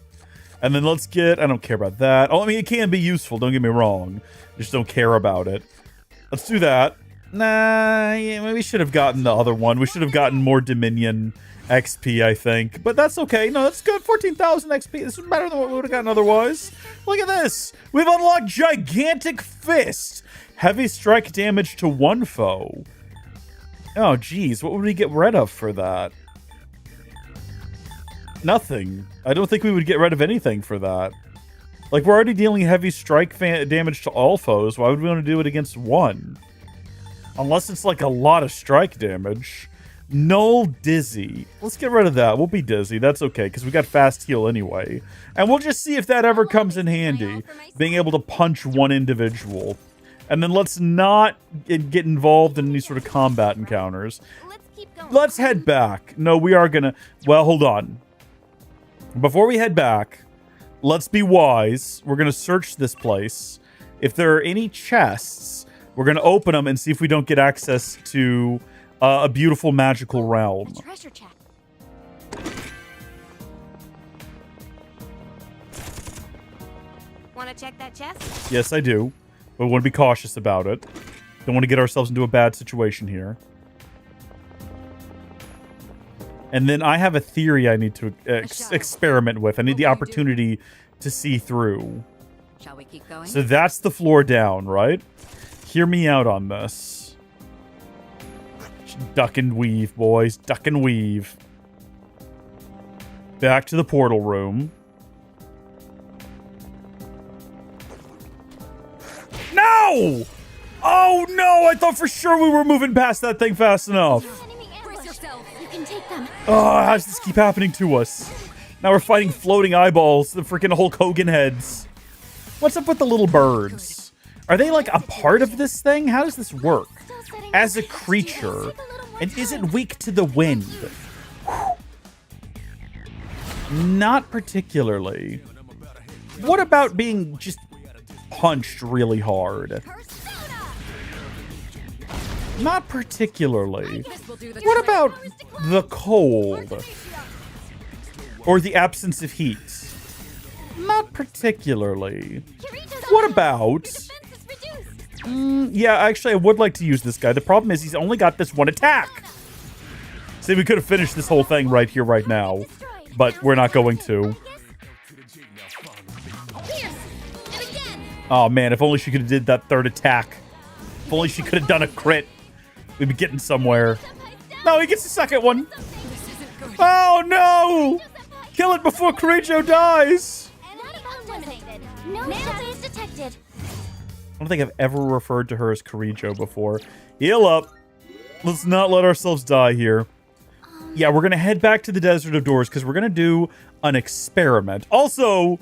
And then let's get... I don't care about that. Oh, I mean, it can be useful. Don't get me wrong. I just don't care about it. Let's do that. Nah, yeah, we should have gotten the other one. We should have gotten more Dominion XP, I think. But that's okay. No, that's good. 14,000 XP. This is better than what we would have gotten otherwise. Look at this. We've unlocked Gigantic Fist. Heavy strike damage to one foe. Oh, geez. What would we get rid of for that? Nothing. I don't think we would get rid of anything for that. Like, we're already dealing heavy strike damage to all foes. Why would we want to do it against one? Unless it's, like, a lot of strike damage. No dizzy. Let's get rid of that. We'll be dizzy. That's okay, because we got fast heal anyway. And we'll just see if that ever comes in handy. Being able to punch one individual. And then let's not get involved in any sort of combat encounters. Let's head back. No, we are gonna... Well, hold on. Before we head back, let's be wise. We're gonna search this place. If there are any chests, we're gonna open them and see if we don't get access to a beautiful magical realm. Treasure check. Want to check that chest? Yes, I do. But we want to be cautious about it. Don't want to get ourselves into a bad situation here. And then I have a theory I need to experiment with. I need the opportunity to see through. Shall we keep going? So that's the floor down, right? Hear me out on this. Duck and weave, boys. Duck and weave. Back to the portal room. No! Oh no! I thought for sure we were moving past that thing fast enough. Brace yourself. You can take them. Oh, how does this keep happening to us? Now we're fighting floating eyeballs, the freaking Hulk Hogan heads. What's up with the little birds? Are they like a part of this thing? How does this work? As a creature, and is it weak to the wind? Whew. Not particularly. What about being just punched really hard? Not particularly. What about the cold? Or the absence of heat? Not particularly. What about... yeah, actually, I would like to use this guy. The problem is he's only got this one attack. See, we could have finished this whole thing right here, right now. But we're not going to. Oh, man, if only she could have did that third attack. If only she could have done a crit. We'd be getting somewhere. No, he gets the second one. Oh, no! Kill it before Kirijo dies. No shadows detected. I don't think I've ever referred to her as Kirijo before. Heal up. Let's not let ourselves die here. Yeah, we're going to head back to the Desert of Doors because we're going to do an experiment. Also,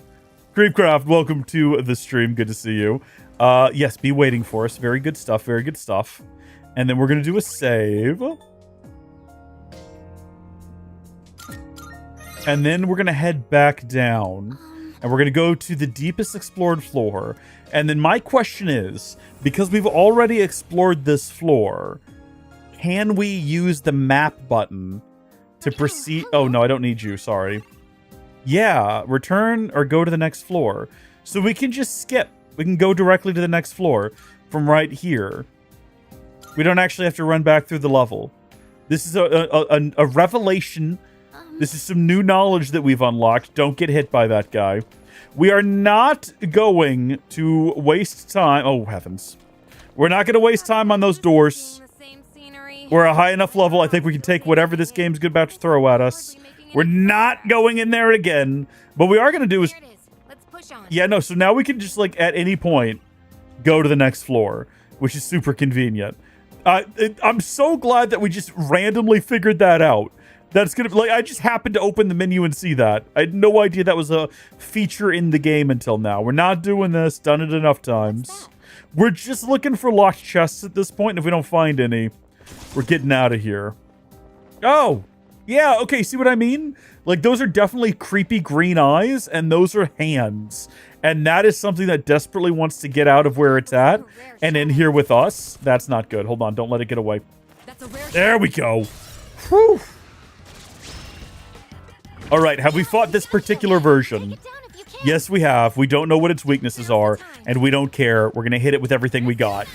Creepcraft, welcome to the stream. Good to see you. Yes, be waiting for us. Very good stuff. Very good stuff. And then we're going to do a save. And then we're going to head back down. And we're going to go to the deepest explored floor. And then my question is, because we've already explored this floor, can we use the map button to proceed? Oh, no, I don't need you. Sorry. Yeah, return or go to the next floor. So we can just skip. We can go directly to the next floor from right here. We don't actually have to run back through the level. This is a revelation. This is some new knowledge that we've unlocked. Don't get hit by that guy. We are not going to waste time. Oh, heavens. We're not going to waste time on those doors. We're a high enough level. I think we can take whatever this game's about to throw at us. We're not going in there again. But what we are going to do is... Yeah, no, so now we can just, like, at any point, go to the next floor, which is super convenient. I'm so glad that we just randomly figured that out. That's gonna be like, I just happened to open the menu and see that. I had no idea that was a feature in the game until now. We're not doing this, done it enough times. We're just looking for locked chests at this point, and if we don't find any, we're getting out of here. Oh, yeah, okay, see what I mean? Like, those are definitely creepy green eyes, and those are hands. And that is something that desperately wants to get out of where it's at, and in here with us. That's not good. Hold on, don't let it get away. There we go. Whew. All right, have we fought this particular version? Yes, we have. We don't know what its weaknesses are, and we don't care. We're going to hit it with everything we got.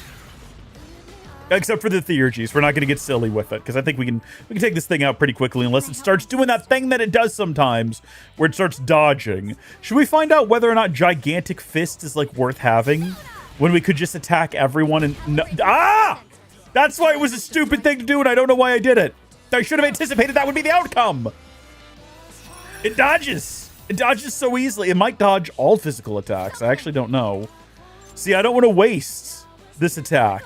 Except for the Theurgies. We're not going to get silly with it, because I think we can take this thing out pretty quickly, unless it starts doing that thing that it does sometimes, where it starts dodging. Should we find out whether or not Gigantic Fist is, like, worth having? When we could just attack everyone and... No, ah! That's why it was a stupid thing to do, and I don't know why I did it. I should have anticipated that would be the outcome. It dodges. It dodges so easily. It might dodge all physical attacks. I actually don't know. See, I don't want to waste this attack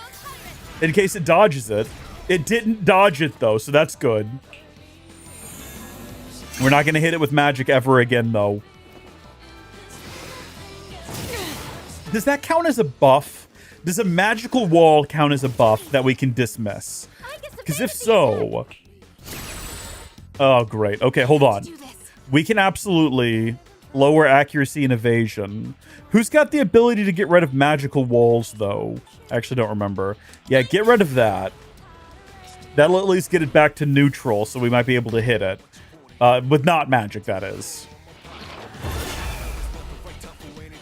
in case it dodges it. It didn't dodge it, though, so that's good. We're not going to hit it with magic ever again, though. Does that count as a buff? Does a magical wall count as a buff that we can dismiss? Because if so... Oh, great. Okay, hold on. We can absolutely lower accuracy and evasion. Who's got the ability to get rid of magical walls, though? I actually don't remember. Yeah, get rid of that. That'll at least get it back to neutral, so we might be able to hit it. With not magic, that is.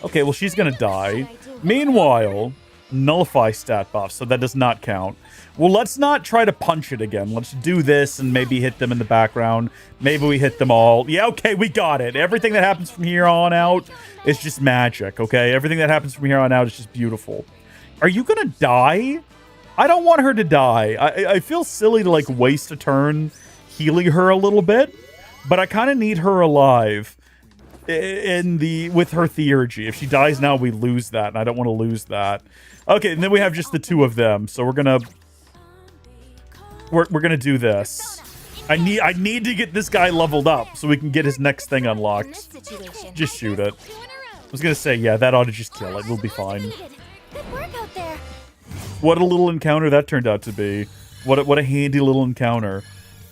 Okay, well, she's gonna die. Meanwhile, nullify stat buff, so that does not count. Well, let's not try to punch it again. Let's do this and maybe hit them in the background. Maybe we hit them all. Yeah, okay, we got it. Everything that happens from here on out is just magic, okay? Everything that happens from here on out is just beautiful. Are you gonna die? I don't want her to die. I feel silly to, like, waste a turn healing her a little bit, but I kind of need her alive with her Theurgy. If she dies now, we lose that, and I don't want to lose that. Okay, and then we have just the two of them, so we're gonna do this. I need to get this guy leveled up so we can get his next thing unlocked. Just shoot it. I was gonna say, yeah, that ought to just kill it. We'll be fine. Good work out there. What a little encounter that turned out to be. What a handy little encounter.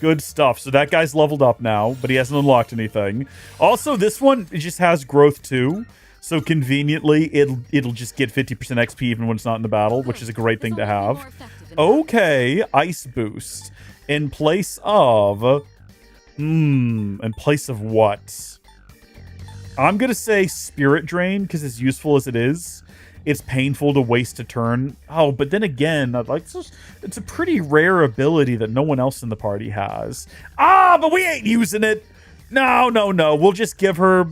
Good stuff. So that guy's leveled up now, but he hasn't unlocked anything. Also, this one, it just has growth too. So conveniently, it'll just get 50% XP even when it's not in the battle, which is a great thing to have. Okay, Ice Boost. In place of... in place of what? I'm going to say Spirit Drain, because as useful as it is, it's painful to waste a turn. Oh, but then again, like, it's a pretty rare ability that no one else in the party has. Ah, but we ain't using it. No. We'll just give her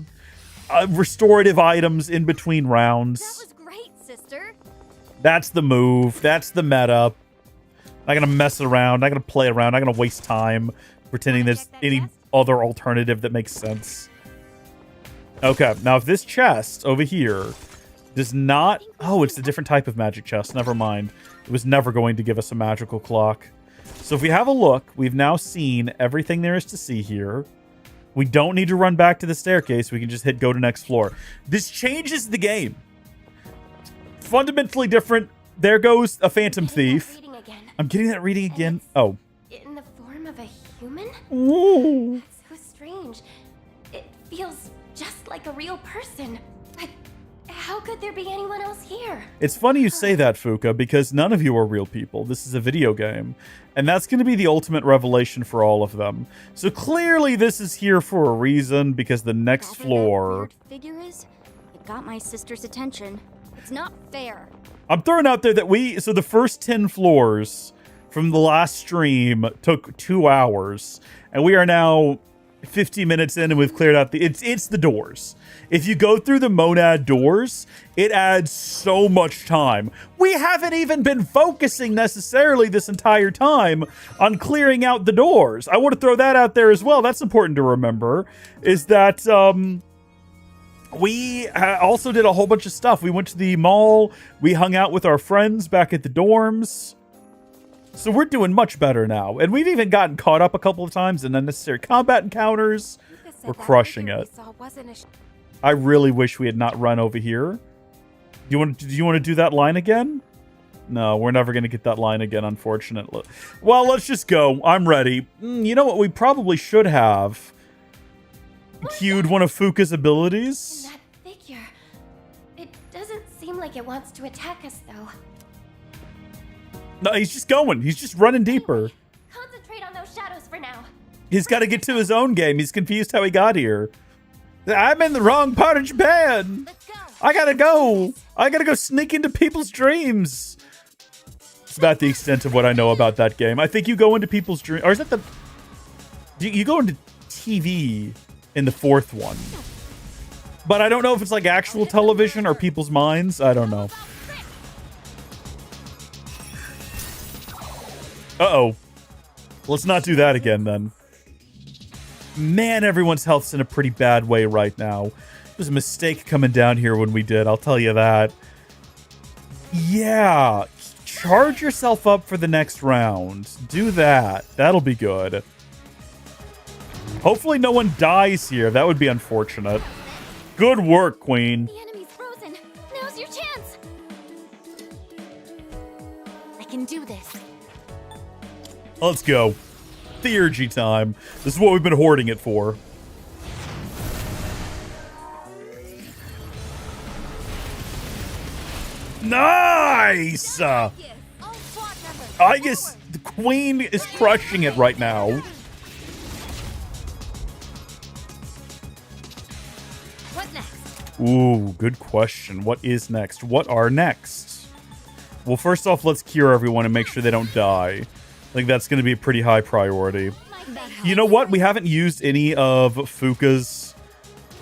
restorative items in between rounds. That was great, sister. That's the move. That's the meta. Not gonna mess around. Not gonna play around. Not gonna waste time pretending there's any other alternative that makes sense. Okay, now if this chest over here does not... Oh, it's a different type of magic chest. Never mind. It was never going to give us a magical clock. So if we have a look, we've now seen everything there is to see here. We don't need to run back to the staircase. We can just hit go to next floor. This changes the game. Fundamentally different. There goes a Phantom Thief. I'm getting that reading again. Oh. In the form of a human? Ooh. That's so strange. It feels just like a real person. How could there be anyone else here? It's funny you say that, Fuka, because none of you are real people. This is a video game. And that's going to be the ultimate revelation for all of them. So clearly this is here for a reason, because the next floor... Figure is, it got my sister's attention. It's not fair. I'm throwing out there that so the first 10 floors from the last stream took 2 hours. And we are now 50 minutes in and we've cleared out it's the doors. If you go through the monad doors, it adds so much time. We haven't even been focusing necessarily this entire time on clearing out the doors. I want to throw that out there as well. That's important to remember, is that we also did a whole bunch of stuff. We went to the mall. We hung out with our friends back at the dorms. So we're doing much better now. And we've even gotten caught up a couple of times in unnecessary combat encounters. We're crushing it. I really wish we had not run over here. Do you want to do that line again? No, we're never going to get that line again, unfortunately. Well, let's just go. I'm ready. You know what we probably should have? Cued one of Fuka's abilities. That figure. It doesn't seem like it wants to attack us, though. No, he's just going. He's just running deeper. Concentrate on those shadows for now. He's got to get to his own game. He's confused how he got here. I'm in the wrong part of Japan. Let's go. I gotta go. I gotta go sneak into people's dreams. It's about the extent of what I know about that game. I think you go into people's dreams. Or is that the... You go into TV in the 4th one. But I don't know if it's like actual television or people's minds. I don't know. Uh-oh. Let's not do that again, then. Man, everyone's health's in a pretty bad way right now. It was a mistake coming down here when we did, I'll tell you that. Yeah. Charge yourself up for the next round. Do that. That'll be good. Hopefully no one dies here. That would be unfortunate. Good work, Queen. The enemy's frozen. Now's your chance. I can do this. Let's go. Theurgy time. This is what we've been hoarding it for. Nice! Aigis, the Queen is crushing it right now. What next? Ooh, good question. What is next? What are next? Well, first off, let's cure everyone and make sure they don't die. I think that's going to be a pretty high priority. You know what? We haven't used any of Fuka's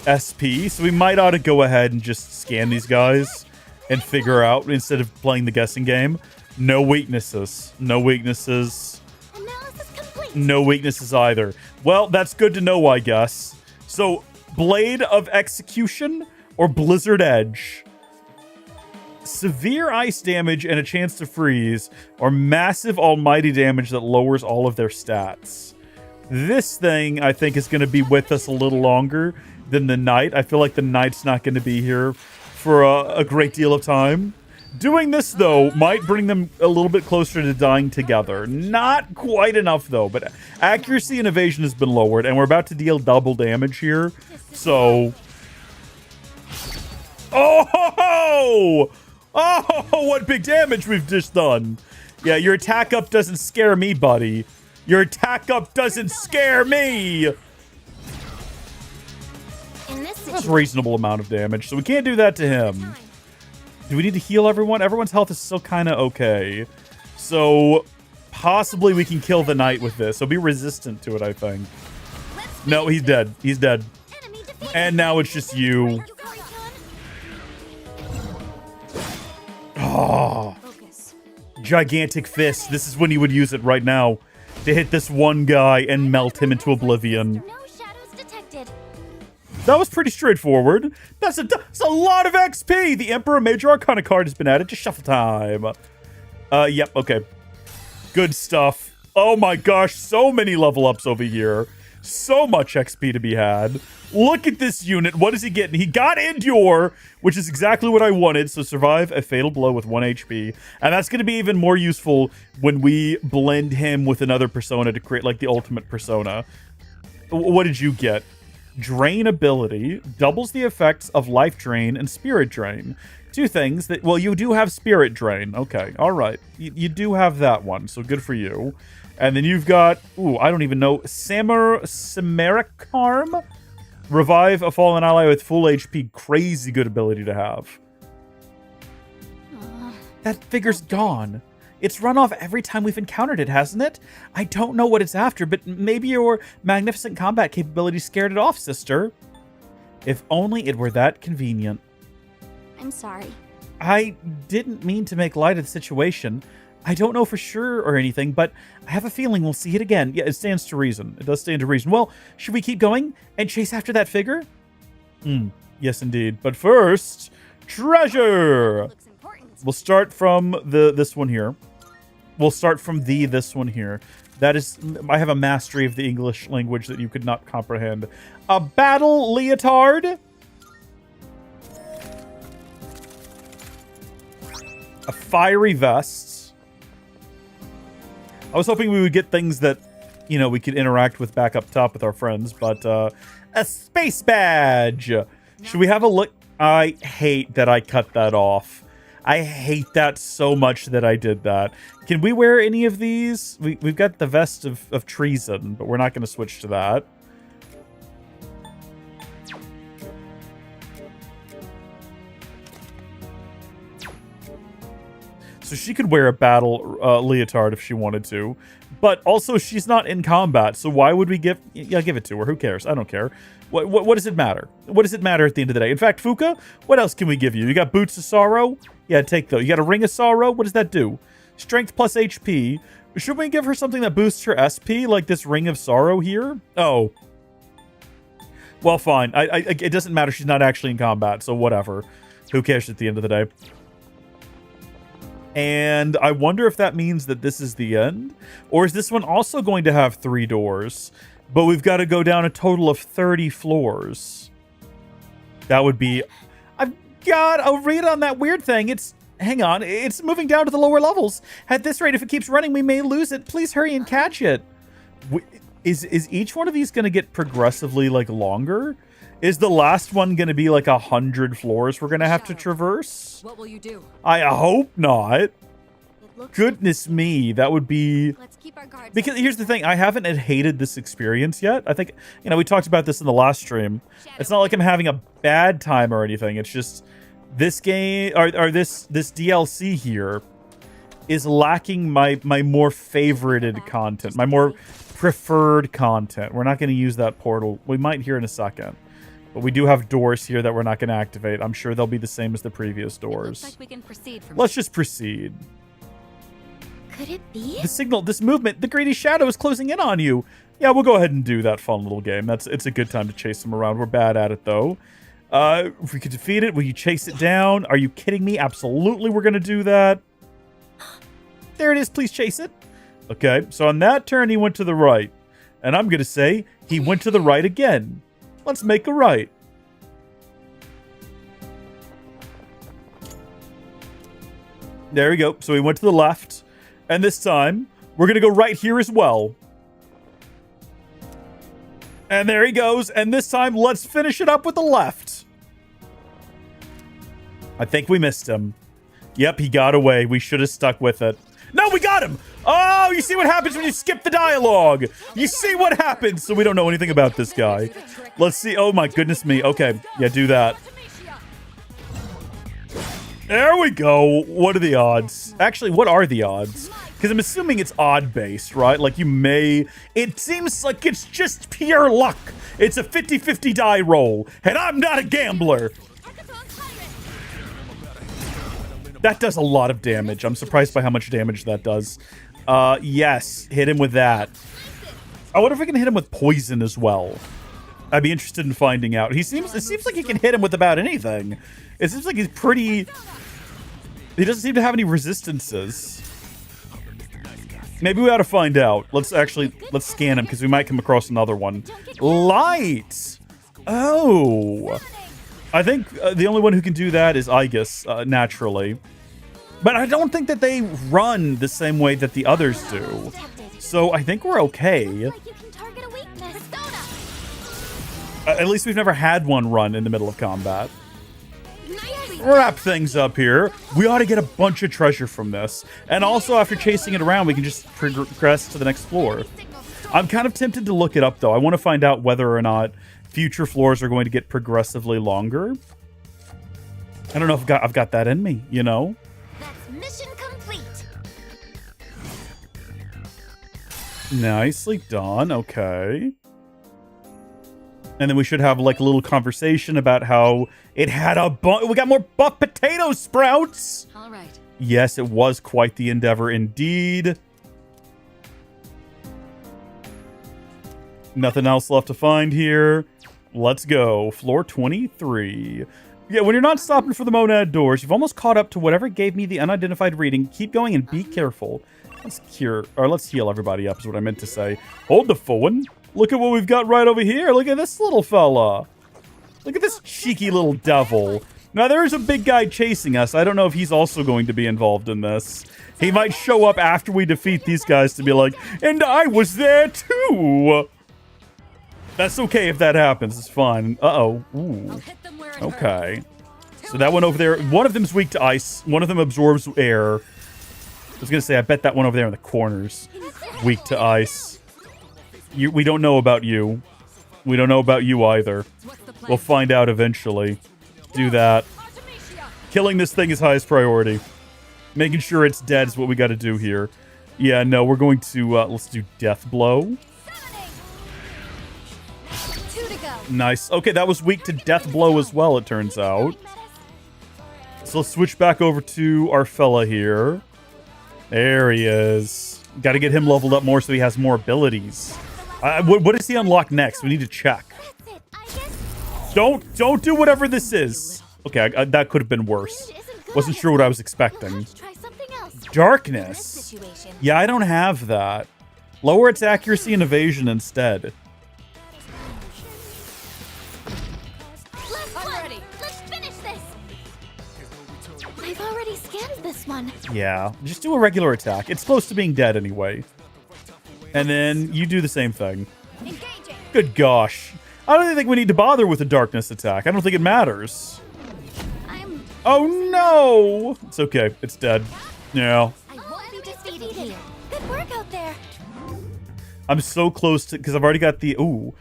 SP, so we might ought to go ahead and just scan these guys and figure out, instead of playing the guessing game. No weaknesses. No weaknesses. Analysis complete. No weaknesses either. Well, that's good to know, I guess. So, Blade of Execution or Blizzard Edge? Severe ice damage and a chance to freeze, or massive almighty damage that lowers all of their stats. This thing, I think, is going to be with us a little longer than the Knight. I feel like the Knight's not going to be here for a great deal of time. Doing this, though, might bring them a little bit closer to dying together. Not quite enough, though, but accuracy and evasion has been lowered, and we're about to deal double damage here. So... Oh! Oh, what big damage we've just done. Yeah, your attack up doesn't scare me, buddy. Your attack up doesn't scare me. That's a reasonable amount of damage, so we can't do that to him. Do we need to heal everyone? Everyone's health is still kind of okay. So, possibly we can kill the Knight with this. He'll be resistant to it, I think. No, he's dead. He's dead. And now it's just you. Oh, gigantic fist. This is when you would use it right now to hit this one guy and melt him into oblivion. No shadows detected. That was pretty straightforward. That's a lot of XP. The Emperor Major Arcana card has been added to shuffle time. Yep, okay. Good stuff. Oh my gosh, so many level ups over here. So much XP to be had. Look at this unit. What is he getting? He got Endure, which is exactly what I wanted. So survive a fatal blow with 1 HP. And that's going to be even more useful when we blend him with another persona to create like the ultimate persona. What did you get? Drain ability. Doubles the effects of life drain and spirit drain. Two things that, well, you do have spirit drain. Okay, all right. You do have that one, so good for you. And then you've got, ooh, I don't even know, Samaricarm? Revive a fallen ally with full HP. Crazy good ability to have. That figure's gone. It's run off every time we've encountered it, hasn't it? I don't know what it's after, but maybe your magnificent combat capability scared it off, sister. If only it were that convenient. I'm sorry. I didn't mean to make light of the situation. I don't know for sure or anything, but I have a feeling we'll see it again. Yeah, it stands to reason. It does stand to reason. Well, should we keep going and chase after that figure? Yes, indeed. But first, treasure! Looks important. We'll start from this one here. We'll start from this one here. That is, I have a mastery of the English language that you could not comprehend. A battle leotard. A fiery vest. I was hoping we would get things that, you know, we could interact with back up top with our friends, but a space badge. Should we have a look? I hate that I cut that off. I hate that so much that I did that. Can we wear any of these? We've got the vest of treason, but we're not going to switch to that. So she could wear a battle leotard if she wanted to. But also, she's not in combat, so why would we give... Yeah, give it to her. Who cares? I don't care. What does it matter? What does it matter at the end of the day? In fact, Fuka, what else can we give you? You got Boots of Sorrow? Yeah, take those. You got a Ring of Sorrow? What does that do? Strength plus HP. Should we give her something that boosts her SP, like this Ring of Sorrow here? Oh. Well, fine. It doesn't matter. She's not actually in combat, so whatever. Who cares at the end of the day? And I wonder if that means that this is the end? Or is this one also going to have 3 doors? But we've got to go down a total of 30 floors. That would be... I'll read on that weird thing. Hang on. It's moving down to the lower levels. At this rate, if it keeps running, we may lose it. Please hurry and catch it. Is each one of these going to get progressively, like, longer? Is the last one going to be like 100 floors we're going to have to traverse? What will you do? I hope not. Goodness me, that would be... Let's keep our guards because here's the thing, I haven't hated this experience yet. I think, you know, we talked about this in the last stream. It's not like I'm having a bad time or anything. It's just this game, or this DLC here is lacking my more favorited content, my more preferred content. We're not going to use that portal. We might here in a second. But we do have doors here that we're not going to activate. I'm sure they'll be the same as the previous doors. Looks like we can proceed from Let's just proceed. Could it be? The signal, this movement, the greedy shadow is closing in on you. Yeah, we'll go ahead and do that fun little game. It's a good time to chase them around. We're bad at it, though. If we could defeat it, will you chase it down? Are you kidding me? Absolutely, we're going to do that. There it is. Please chase it. Okay, so on that turn, he went to the right. And I'm going to say he went to the right again. Let's make a right. There we go. So we went to the left. And this time, we're going to go right here as well. And there he goes. And this time, let's finish it up with the left. I think we missed him. Yep, he got away. We should have stuck with it. No, we got him! Oh, you see what happens when you skip the dialogue. You see what happens. So we don't know anything about this guy. Let's see. Oh, my goodness me. Okay. Yeah, do that. There we go. What are the odds? Actually, what are the odds? Because I'm assuming it's odd-based, right? Like, you may... It seems like it's just pure luck. It's a 50-50 die roll. And I'm not a gambler. That does a lot of damage. I'm surprised by how much damage that does. Yes, hit him with that. I wonder if we can hit him with poison as well. I'd be interested in finding out. It seems like he can hit him with about anything. It seems like he's pretty... He doesn't seem to have any resistances. Maybe we ought to find out. Let's scan him because we might come across another one. Light! Oh... I think the only one who can do that is Aigis, naturally. But I don't think that they run the same way that the others do. So I think we're okay. At least we've never had one run in the middle of combat. Wrap things up here. We ought to get a bunch of treasure from this. And also, after chasing it around, we can just progress to the next floor. I'm kind of tempted to look it up, though. I want to find out whether or not future floors are going to get progressively longer. I don't know if I've got that in me, you know? That's mission complete. Nicely done. Okay. And then we should have like a little conversation about how it had we got more buff potato sprouts. All right. Yes, it was quite the endeavor indeed. Nothing else left to find here. Let's go. Floor 23. Yeah, when you're not stopping for the monad doors, you've almost caught up to whatever gave me the unidentified reading. Keep going and be careful. Let's cure, or let's heal everybody up is what I meant to say. Hold the phone. Look at what we've got right over here. Look at this little fella. Look at this cheeky little devil. Now, there's a big guy chasing us. I don't know if he's also going to be involved in this. He might show up after we defeat these guys to be like, and I was there too. That's okay if that happens. It's fine. Uh-oh. Ooh. Okay. So that one over there, one of them's weak to ice. One of them absorbs air. I was going to say, I bet that one over there in the corner's weak to ice. We don't know about you. We don't know about you either. We'll find out eventually. Do that. Killing this thing is highest priority. Making sure it's dead is what we got to do here. Yeah, no, we're going to, let's do Death Blow. Nice. Okay, that was weak to Death Blow as well, it turns out. So let's switch back over to our fella here. There he is. Got to get him leveled up more so he has more abilities. What does he unlock next? We need to check. Don't do whatever this is. Okay, that could have been worse. Wasn't sure what I was expecting. Darkness. Yeah, I don't have that. Lower its accuracy and evasion instead. I've already scanned this one. Yeah, just do a regular attack. It's close to being dead anyway. And then you do the same thing. Good gosh. I don't even think we need to bother with a darkness attack. I don't think it matters. Oh no! It's okay. It's dead. Yeah. I won't be defeated here. Good work out there. I'm so close to, because I've already got the, ooh.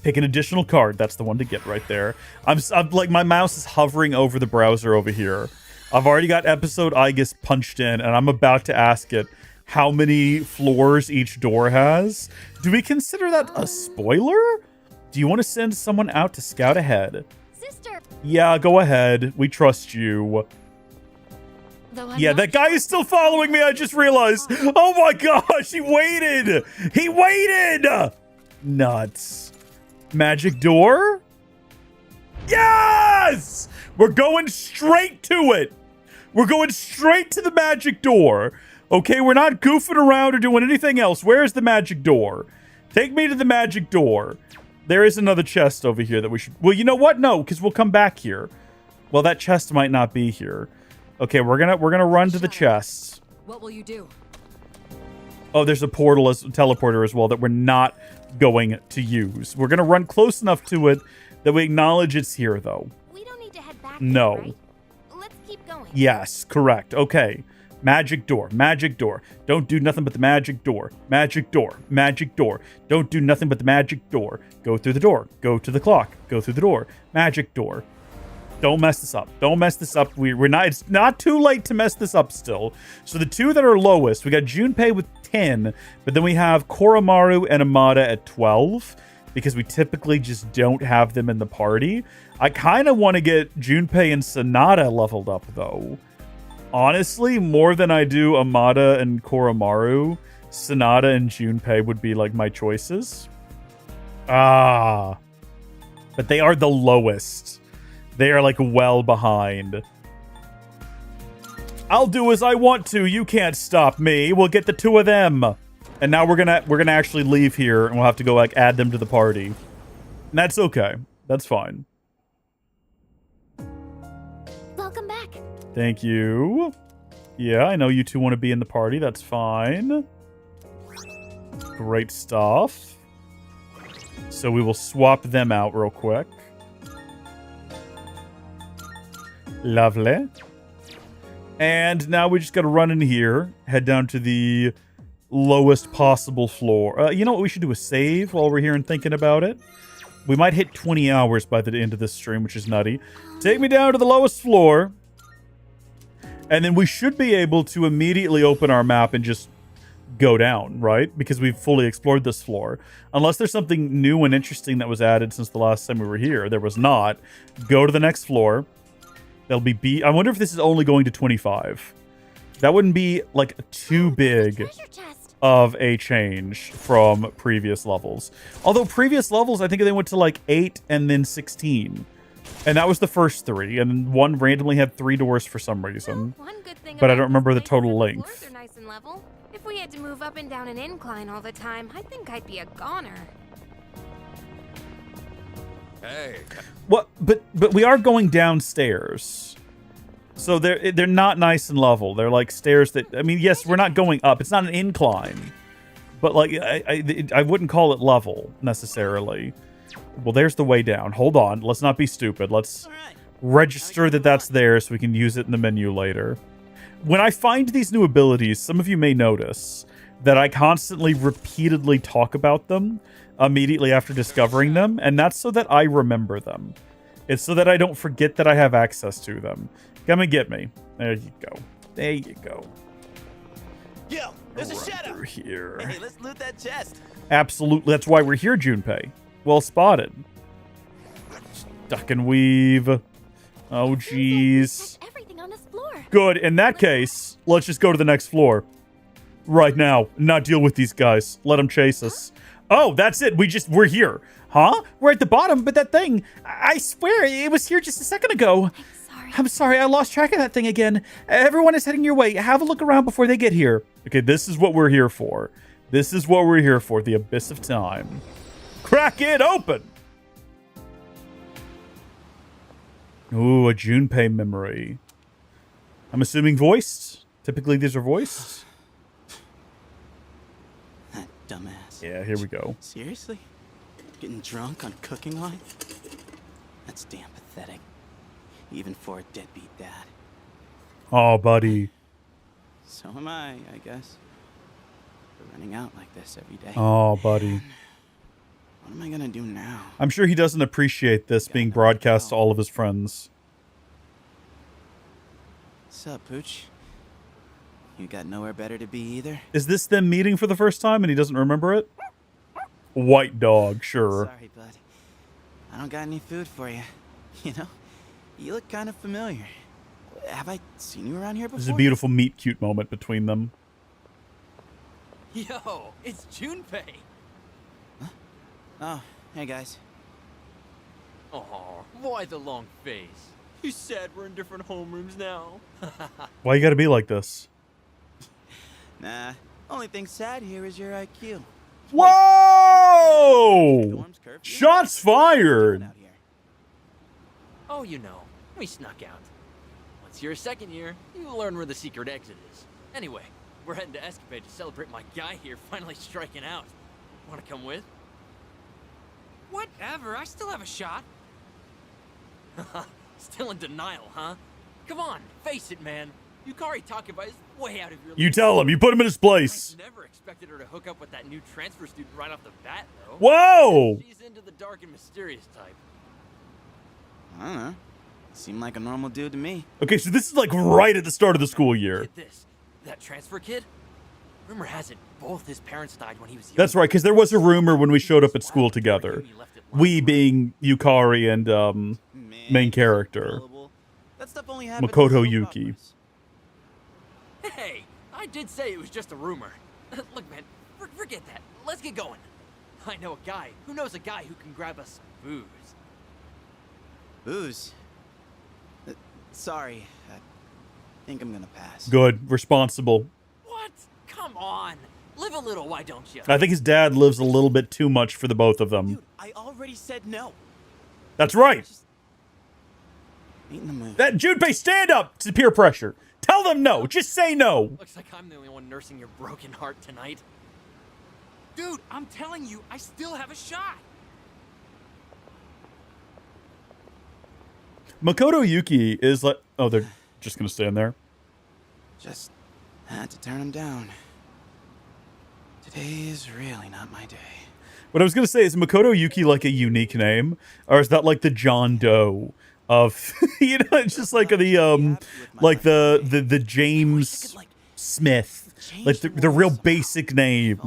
Pick an additional card. That's the one to get right there. I'm like, my mouse is hovering over the browser over here. I've already got episode Aigis punched in, and I'm about to ask it how many floors each door has. Do we consider that a spoiler? Do you want to send someone out to scout ahead? Sister. Yeah, go ahead. We trust you. Yeah, that guy is still following me. I just realized. Oh my gosh, he waited. He waited. Nuts. Magic door? Yes! We're going straight to it. We're going straight to the magic door. Okay, we're not goofing around or doing anything else. Where's the magic door? Take me to the magic door. There is another chest over here that we should... Well, you know what? No, because we'll come back here. Well, that chest might not be here. Okay, we're gonna run to the chest. What will you do? Oh, there's a portal as teleporter as well that we're not going to use. We're gonna run close enough to it that we acknowledge it's here, though. We don't need to head back. No. There, right? Let's keep going. Yes, correct. Okay. Magic door. Magic door. Don't do nothing but the magic door. Magic door. Magic door. Don't do nothing but the magic door. Go through the door. Go to the clock. Go through the door. Magic door. Don't mess this up. Don't mess this up. We're not. It's not too late to mess this up still. So the two that are lowest, we got Junpei with 10, but then we have Koromaru and Amada at 12 because we typically just don't have them in the party. I kind of want to get Junpei and Sonata leveled up though. Honestly, more than I do Amada and Koromaru, Sonata and Junpei would be like my choices. But they are the lowest. They are like well behind. I'll do as I want to. You can't stop me. We'll get the two of them. And now we're gonna actually leave here and we'll have to go like add them to the party. And that's okay. That's fine. Welcome back. Thank you. Yeah, I know you two want to be in the party. That's fine. Great stuff. So we will swap them out real quick. Lovely. And now we just got to run in here, head down to the lowest possible floor. You know what? We should do a save while we're here and thinking about it. We might hit 20 hours by the end of this stream, which is nutty. Take me down to the lowest floor. And then we should be able to immediately open our map and just go down, right? Because we've fully explored this floor. Unless there's something new and interesting that was added since the last time we were here. There was not. Go to the next floor. There'll be B. I wonder if this is only going to 25. That wouldn't be like too big of a change from previous levels. Although previous levels, I think they went to like 8 and then 16. And that was the first 3, and one randomly had 3 doors for some reason. Well, one good thing But I about don't remember this the place is total that the length. floors are nice and level. If we had to move up and down an incline all the time, I think I'd be a goner. Hey. What? But we are going downstairs, so they're not nice and level. They're like stairs that, I mean, yes, we're not going up. It's not an incline, but like I wouldn't call it level necessarily. Well, there's the way down. Hold on, let's not be stupid. Let's register that that's there so we can use it in the menu later. When I find these new abilities, some of you may notice that I constantly repeatedly talk about them immediately after discovering them, and that's so that I remember them. It's so that I don't forget that I have access to them. Come and get me. There you go. There you go. Yo, there's a shadow. Through here. Hey, let's loot that chest. Absolutely. That's why we're here, Junpei. Well spotted. Duck and weave. Oh, jeez. Everything on this floor. Good. In that case, let's just go to the next floor. Right now. Not deal with these guys. Let them chase us. Oh, that's it. We're here. Huh? We're at the bottom, but that thing, I swear, it was here just a second ago. I'm sorry, I lost track of that thing again. Everyone is heading your way. Have a look around before they get here. Okay, this is what we're here for. This is what we're here for. The Abyss of Time. Crack it open! Ooh, a Junpei memory. I'm assuming voiced. Typically, these are voiced. That dumbass. Yeah, here we go. Seriously? Getting drunk on cooking line? That's damn pathetic. Even for a deadbeat dad. Oh, buddy. So am I guess. For running out like this every day. Oh, buddy. What am I gonna do now? I'm sure he doesn't appreciate this being broadcast to all of his friends. What's up, Pooch? You got nowhere better to be either? Is this them meeting for the first time and he doesn't remember it? White dog, sure. Sorry, bud. I don't got any food for you. You know, you look kind of familiar. Have I seen you around here before? This is a beautiful meet cute moment between them. Yo, it's Junpei. Huh? Oh, hey guys. Oh, why the long face? You said we're in different homerooms now. Why you gotta be like this? Nah, only thing sad here is your IQ. Whoa! Dorm's curfew? Shots fired! Out here. Oh, you know, we snuck out. Once you're a second year, you learn where the secret exit is. Anyway, we're heading to Escapade to celebrate my guy here finally striking out. Want to come with? Whatever, I still have a shot. Still in denial, huh? Come on, face it, man. Yukari Takeba is way out of your league. You tell him. You put him in his place. I never expected her to hook up with that new transfer student right off the bat, though. Whoa! She's into the dark and mysterious type. I don't know. Seemed like a normal dude to me. Okay, so this is like right at the start of the school year. Get this. That transfer kid? Rumor has it both his parents died when he was young. That's right, because there was a rumor when we showed up at school together. We being Yukari and main character. That stuff only happens Makoto in soap Yuki. operas. Hey, I did say it was just a rumor. Look, man, forget that. Let's get going. I know a guy who knows a guy who can grab us some booze. Booze? Sorry, I think I'm gonna pass. Good, responsible. What? Come on. Live a little, why don't you? I think his dad lives a little bit too much for the both of them. Dude, I already said no. That's right. Just ain't in the mood. That Junpei, stand up to peer pressure. Tell them no. Just say no. Looks like I'm the only one nursing your broken heart tonight. Dude, I'm telling you, I still have a shot. Makoto Yuki is like... Oh, they're just going to stand there. Just had to turn him down. Today is really not my day. What I was going to say, is Makoto Yuki like a unique name? Or is that like the John Doe of... you know, it's just like the... like the James Smith. Like the real basic name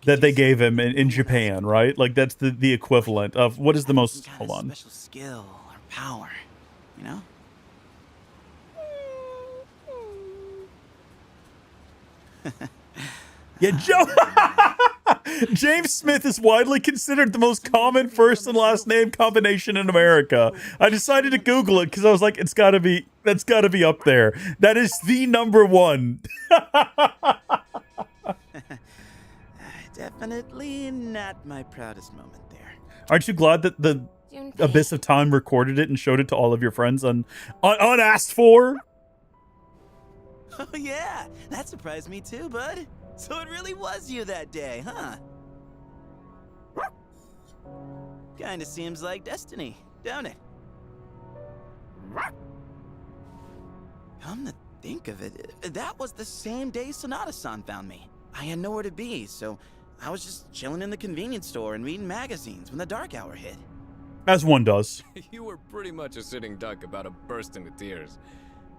that they gave him in Japan, right? Like that's the equivalent of... What is the most... Hold on. Special skill or power, you know? Yeah, Joe. James Smith is widely considered the most common first and last name combination in America. I decided to Google it because I was like, that's gotta be up there. That is the number one. Definitely not my proudest moment there. Aren't you glad that the Junpei. Abyss of Time recorded it and showed it to all of your friends unasked for? Oh yeah, that surprised me too, bud. So it really was you that day, huh? Kinda seems like destiny, don't it? Come to think of it, that was the same day Sonata-san found me. I had nowhere to be, so I was just chilling in the convenience store and reading magazines when the dark hour hit. As one does. You were pretty much a sitting duck about to burst into tears.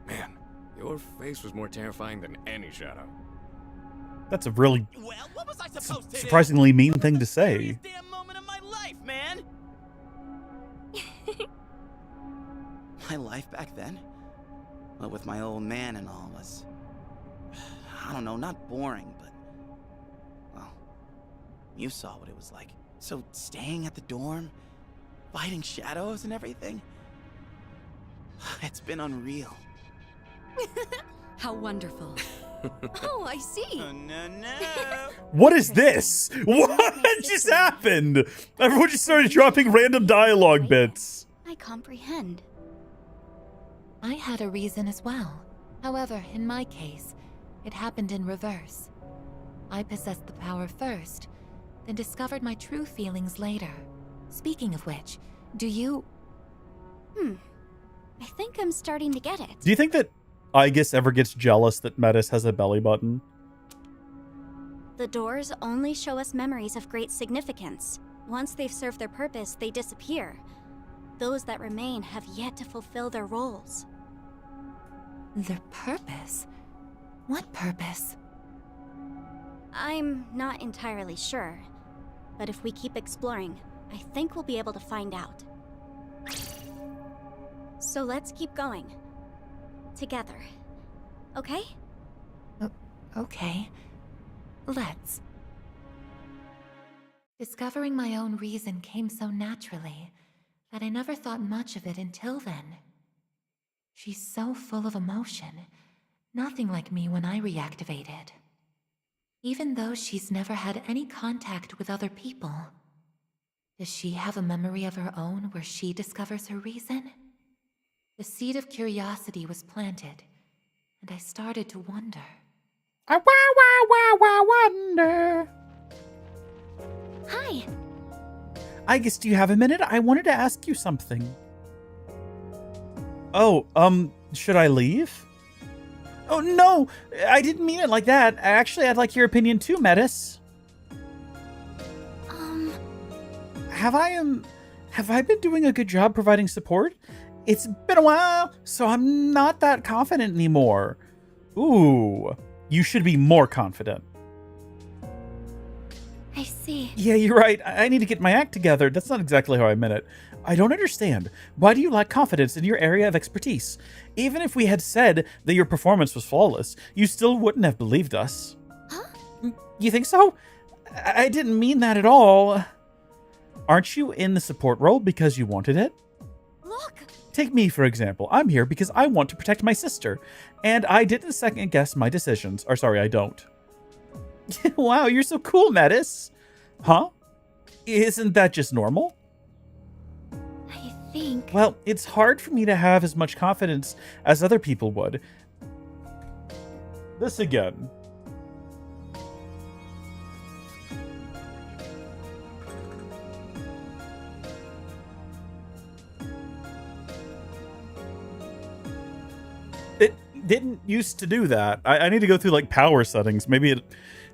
Man, your face was more terrifying than any shadow. That's a really Well, what was I supposed to do? surprisingly mean thing to say. Damn moment of my life, man. My life back then, well, with my old man and all, was, I don't know, not boring, but, well, you saw what it was like. So staying at the dorm, fighting shadows and everything, it's been unreal. How wonderful. Oh, I see. Oh, no. What is this? What just happened? Everyone just started dropping random dialogue bits. I comprehend. I had a reason as well. However, in my case, it happened in reverse. I possessed the power first, then discovered my true feelings later. Speaking of which, do you... I think I'm starting to get it. Do you think that Aigis ever gets jealous that Metis has a belly button? The doors only show us memories of great significance. Once they've served their purpose, they disappear. Those that remain have yet to fulfill their roles. Their purpose? What purpose? I'm not entirely sure, but if we keep exploring, I think we'll be able to find out. So let's keep going. Together. Okay? Okay. Let's. Discovering my own reason came so naturally that I never thought much of it until then. She's so full of emotion, nothing like me when I reactivated. Even though she's never had any contact with other people, does she have a memory of her own where she discovers her reason? The seed of curiosity was planted, and I started to wonder. I wonder. Hi! Aigis, do you have a minute? I wanted to ask you something. Oh, should I leave? Oh, no, I didn't mean it like that. Actually, I'd like your opinion too, Metis. Have I been doing a good job providing support? It's been a while, so I'm not that confident anymore. Ooh, you should be more confident. I see. Yeah, you're right. I need to get my act together. That's not exactly how I meant it. I don't understand. Why do you lack confidence in your area of expertise? Even if we had said that your performance was flawless, you still wouldn't have believed us. Huh? You think so? I didn't mean that at all. Aren't you in the support role because you wanted it? Look! Take me, for example. I'm here because I want to protect my sister, and I didn't second guess my decisions. Or sorry, I don't. Wow, you're so cool, Metis. Huh? Isn't that just normal? I think... Well, it's hard for me to have as much confidence as other people would. This again. It didn't used to do that. I need to go through like power settings. Maybe it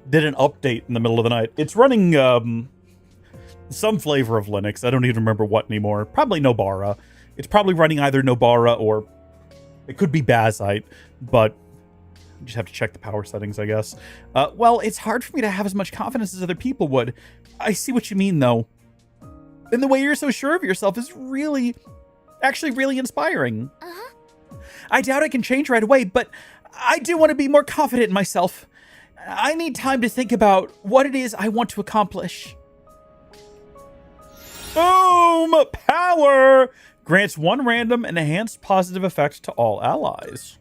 did an update in the middle of the night. It's running some flavor of Linux. I don't even remember what anymore. Probably Nobara. It's probably running either Nobara or it could be Bazite, but you just have to check the power settings, I guess. Well, it's hard for me to have as much confidence as other people would. I see what you mean, though. And the way you're so sure of yourself is actually really inspiring. I doubt I can change right away, but I do want to be more confident in myself. I need time to think about what it is I want to accomplish. Boom! Power! Grants 1 random and enhanced positive effect to all allies.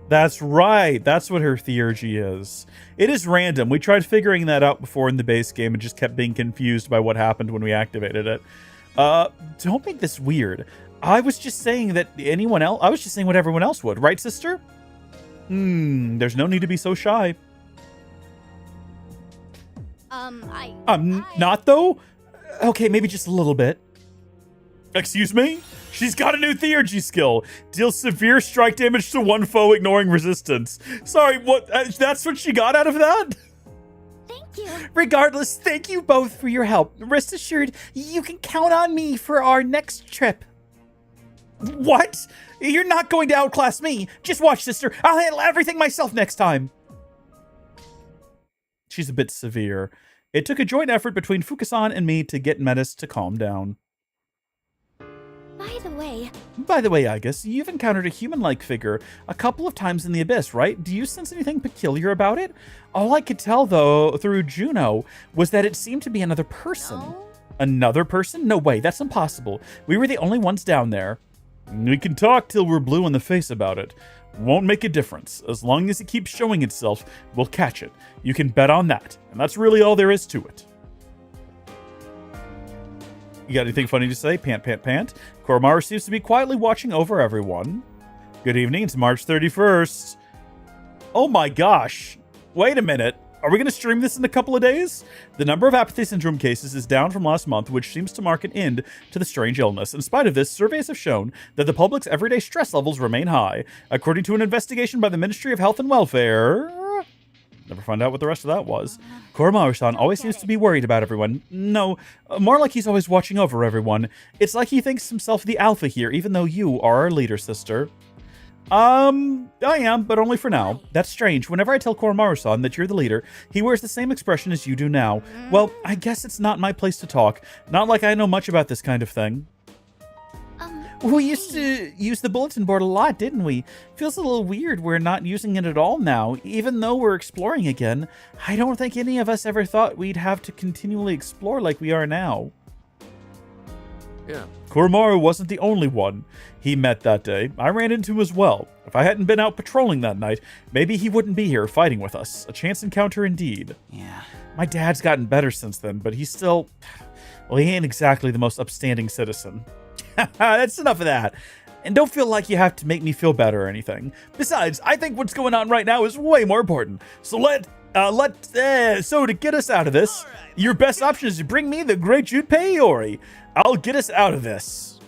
That's right. That's what her theurgy is. It is random. We tried figuring that out before in the base game and just kept being confused by what happened when we activated it. Don't make this weird. I was just saying that anyone else... I was just saying what everyone else would. Right, sister? There's no need to be so shy. Not though? Okay, maybe just a little bit. Excuse me? She's got a new theurgy skill. Deals severe strike damage to one foe, ignoring resistance. Sorry, what? That's what she got out of that? Thank you. Regardless, thank you both for your help. Rest assured, you can count on me for our next trip. What? You're not going to outclass me. Just watch, sister. I'll handle everything myself next time. She's a bit severe. It took a joint effort between Fukasan and me to get Metis to calm down. By the way, Aigis, you've encountered a human-like figure a couple of times in the Abyss, right? Do you sense anything peculiar about it? All I could tell, though, through Juno, was that it seemed to be another person. No. Another person? No way, that's impossible. We were the only ones down there. We can talk till we're blue in the face about it. Won't make a difference. As long as it keeps showing itself, we'll catch it. You can bet on that. And that's really all there is to it. You got anything funny to say? Pant, pant, pant. Koromaru seems to be quietly watching over everyone. Good evening, it's March 31st. Oh my gosh. Wait a minute. Are we going to stream this in a couple of days? The number of apathy syndrome cases is down from last month, which seems to mark an end to the strange illness. In spite of this, surveys have shown that the public's everyday stress levels remain high. According to an investigation by the Ministry of Health and Welfare... Never found out what the rest of that was. Koromaru-san always seems to be worried about everyone. No, more like he's always watching over everyone. It's like he thinks himself the alpha here, even though you are our leader, sister. I am, but only for now. That's strange. Whenever I tell Koromaru-san that you're the leader, he wears the same expression as you do now. Well, I guess it's not my place to talk. Not like I know much about this kind of thing. We used to use the bulletin board a lot, didn't we? Feels a little weird we're not using it at all now. Even though we're exploring again, I don't think any of us ever thought we'd have to continually explore like we are now. Yeah. Koromaru wasn't the only one he met that day. I ran into him as well. If I hadn't been out patrolling that night, maybe he wouldn't be here fighting with us. A chance encounter indeed. Yeah. My dad's gotten better since then, but he's still... Well, he ain't exactly the most upstanding citizen. That's enough of that. And don't feel like you have to make me feel better or anything. Besides, I think what's going on right now is way more important. So so to get us out of this, your best option is to bring me the great Junpei Iori. I'll get us out of this.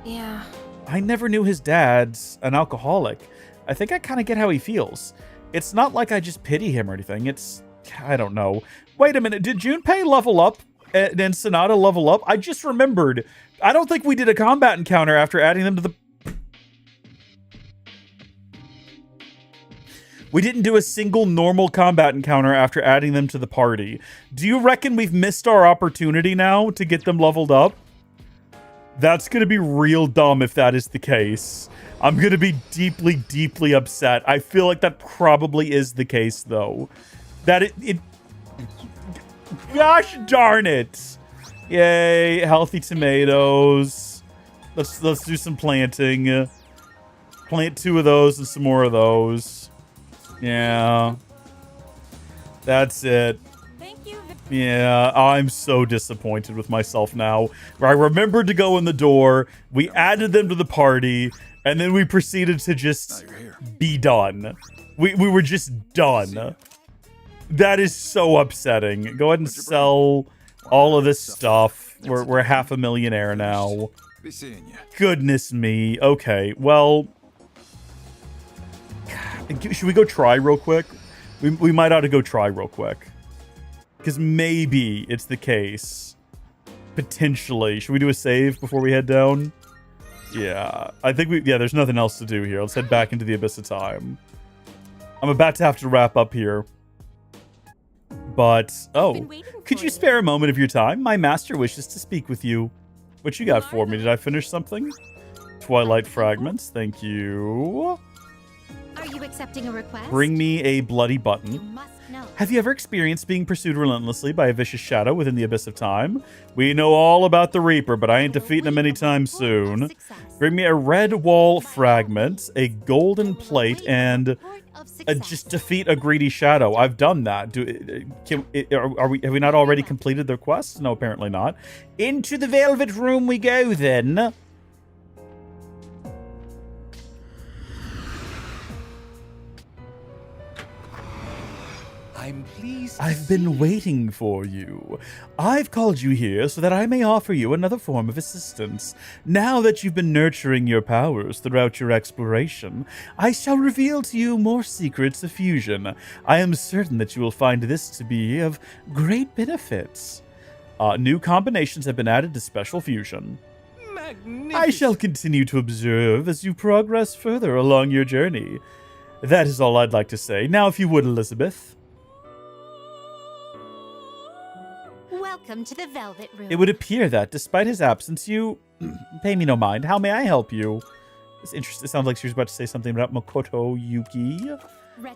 Yeah. I never knew his dad's an alcoholic. I think I kind of get how he feels. It's not like I just pity him or anything. I don't know. Wait a minute, did Junpei level up and then Sonata level up? I just remembered. I don't think we did a combat encounter after adding them to the... We didn't do a single normal combat encounter after adding them to the party. Do you reckon we've missed our opportunity now to get them leveled up? That's going to be real dumb if that is the case. I'm going to be deeply, deeply upset. I feel like that probably is the case, though. That it gosh darn it. Yay, healthy tomatoes. Let's do some planting. Plant 2 of those and some more of those. Yeah. That's it. Thank you. Yeah, I'm so disappointed with myself now. I remembered to go in the door, we added them to the party, and then we proceeded to just be done. We were just done. That is so upsetting. Go ahead and sell all of this stuff. We're half a millionaire now. Goodness me. Okay, well... Should we go try real quick? We might ought to go try real quick. Because maybe it's the case. Potentially. Should we do a save before we head down? Yeah. I think there's nothing else to do here. Let's head back into the Abyss of Time. I'm about to have to wrap up here. But, oh, could you spare a moment of your time? My master wishes to speak with you. What you got for me? Did I finish something? Twilight Fragments, thank you. Are you accepting a request? Bring me a bloody You button. must know. Have you ever experienced being pursued relentlessly by a vicious shadow within the abyss of time? We know all about the Reaper, but I ain't defeating him anytime soon. Bring me a red wall fragment, a golden plate, and just defeat a greedy shadow. I've done that. Have we not already completed the quest? No, apparently not. Into the Velvet Room we go then. I'm pleased. I've been waiting for you. I've called you here so that I may offer you another form of assistance. Now that you've been nurturing your powers throughout your exploration, I shall reveal to you more secrets of fusion. I am certain that you will find this to be of great benefits. New combinations have been added to special fusion. Magnificent. I shall continue to observe as you progress further along your journey. That is all I'd like to say. Now, if you would, Elizabeth. Welcome to the Velvet Room. It would appear that, despite his absence, you pay me no mind. How may I help you? It's interesting. It sounds like she was about to say something about Makoto Yuki,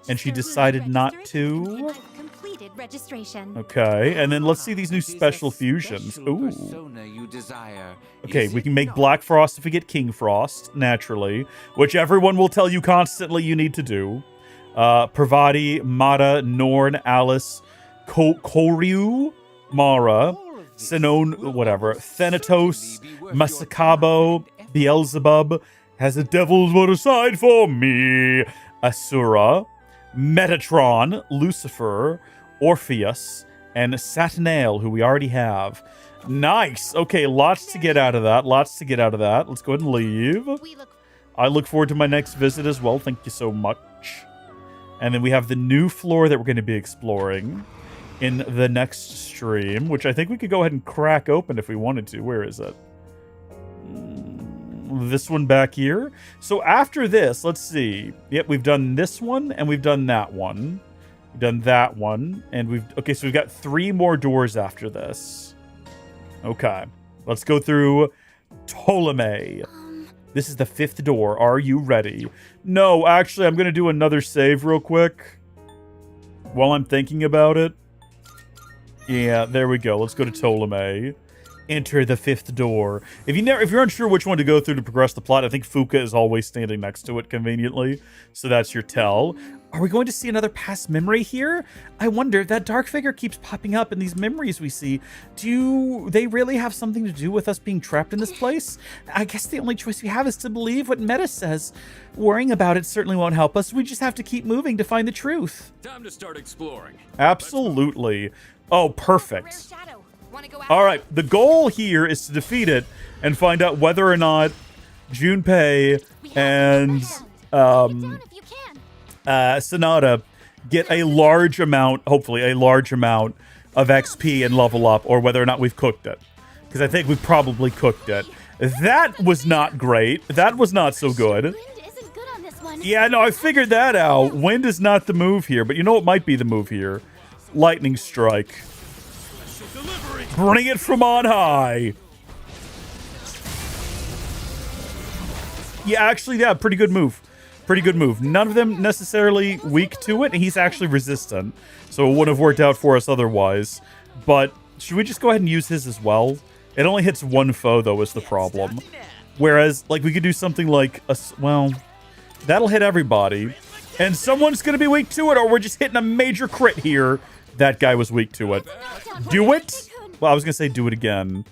and she decided not to. I've completed registration. Okay, and then let's see these new special fusions. Ooh. Okay, we can make Black Frost if we get King Frost, naturally, which everyone will tell you constantly you need to do. Parvati, Mata, Norn, Alice, Koryu, Mara, Sinon, whatever, Thanatos, Masakabo, Beelzebub, has the devil's put aside for me, Asura, Metatron, Lucifer, Orpheus, and Satanael, who we already have. Nice. Okay, lots to get out of that. Lots to get out of that. Let's go ahead and leave. I look forward to my next visit as well. Thank you so much. And then we have the new floor that we're going to be exploring in the next stream, which I think we could go ahead and crack open if we wanted to. Where is it? This one back here. So after this, let's see. Yep, we've done this one and we've done that one. We've done that one. And okay, so we've got 3 more doors after this. Okay. Let's go through Ptolemy. This is the 5th door. Are you ready? No, actually, I'm going to do another save real quick while I'm thinking about it. Yeah, there we go. Let's go to Ptolemy. Enter the 5th door. If you're unsure which one to go through to progress the plot, I think Fuka is always standing next to it conveniently. So that's your tell. Are we going to see another past memory here? I wonder, that dark figure keeps popping up in these memories we see. Do they really have something to do with us being trapped in this place? I guess the only choice we have is to believe what Meta says. Worrying about it certainly won't help us. We just have to keep moving to find the truth. Time to start exploring. Absolutely. Oh, perfect. All right, the goal here is to defeat it and find out whether or not Junpei and Sonata get a large amount, hopefully a large amount of XP and level up, or whether or not we've cooked it. Because I think we've probably cooked it. That was not great. That was not so good. Wind isn't good on this one. Yeah, no, I figured that out. Wind is not the move here, but you know what might be the move here? Lightning Strike. Bring it from on high. Yeah, actually, yeah, pretty good move. Pretty good move. None of them necessarily weak to it. He's actually resistant, so it wouldn't have worked out for us otherwise. But should we just go ahead and use his as well? It only hits one foe, though, is the problem. Whereas, like, we could do something like, well, that'll hit everybody. And someone's going to be weak to it, or we're just hitting a major crit here. That guy was weak to it. Do it? Well, I was going to say do it again.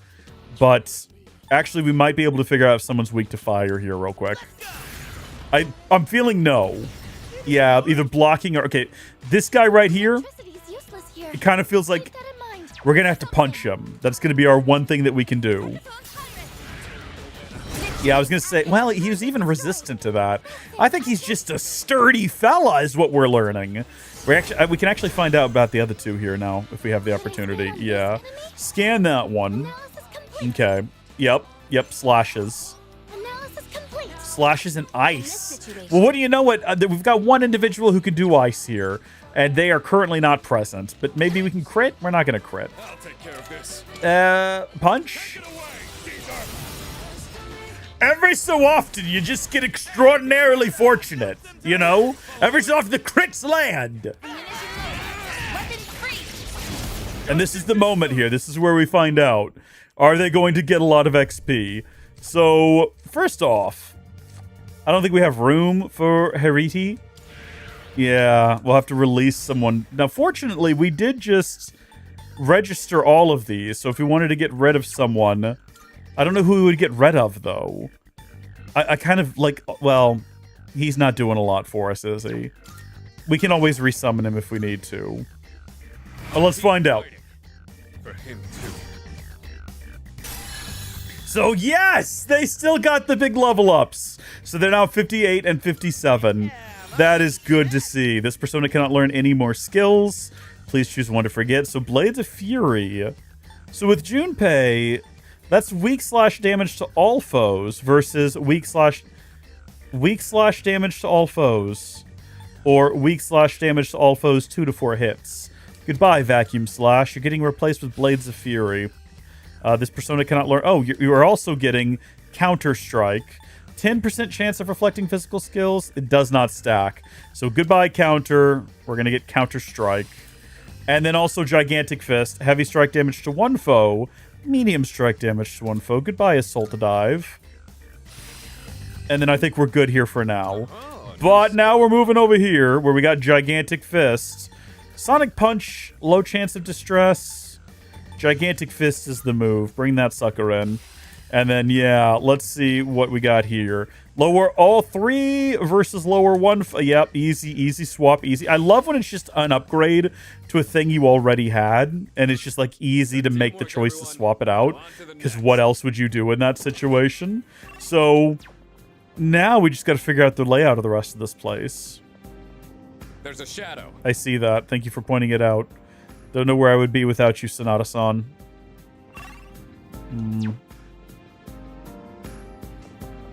But actually, we might be able to figure out if someone's weak to fire here real quick. I'm feeling no. Yeah, either blocking or... Okay, this guy right here, it kind of feels like we're going to have to punch him. That's going to be our one thing that we can do. Yeah, I was going to say, well, he was even resistant to that. I think he's just a sturdy fella is what we're learning. We can actually find out about the other two here now if we have the opportunity. Yeah. Scan that one. Okay. Yep. Slashes. Slashes and ice. Well, what do you know? We've got one individual who can do ice here, and they are currently not present. But maybe we can crit? We're not going to crit. I'll take care of this. Punch. every so often you just get extraordinarily fortunate, you know? Every so often the crits land. And this is the moment here. This is where we find out. Are they going to get a lot of XP? So, first off, I don't think we have room for Hariti. Yeah, we'll have to release someone. Now, fortunately, we did just register all of these. So if we wanted to get rid of someone, I don't know who we would get rid of, though. I kind of like, well, he's not doing a lot for us, is he? We can always resummon him if we need to. Well, let's find out. For him too. So yes, they still got the big level ups. So they're now 58 and 57. That is good to see. This persona cannot learn any more skills. Please choose one to forget. So Blades of Fury. So with Junpei, that's weak slash damage to all foes versus weak slash damage to all foes, or weak slash damage to all foes 2 to 4 hits. Goodbye, Vacuum Slash. You're getting replaced with Blades of Fury. This persona cannot learn. Oh, you are also getting Counter Strike. 10% chance of reflecting physical skills. It does not stack. So goodbye, Counter. We're gonna get Counter Strike. And then also Gigantic Fist. Heavy strike damage to one foe. Medium strike damage to one foe. Goodbye, Assault Dive. And then I think we're good here for now. But now we're moving over here where we got Gigantic Fist. Sonic Punch, low chance of distress. Gigantic Fist is the move. Bring that sucker in. And then, yeah, let's see what we got here. Lower all 3 versus lower 1. Yep, easy swap, easy. I love when it's just an upgrade to a thing you already had. And it's just, like, easy to make the choice to swap it out. Because what else would you do in that situation? So, now we just got to figure out the layout of the rest of this place. There's a shadow. I see that. Thank you for pointing it out. Don't know where I would be without you, Sonata-san.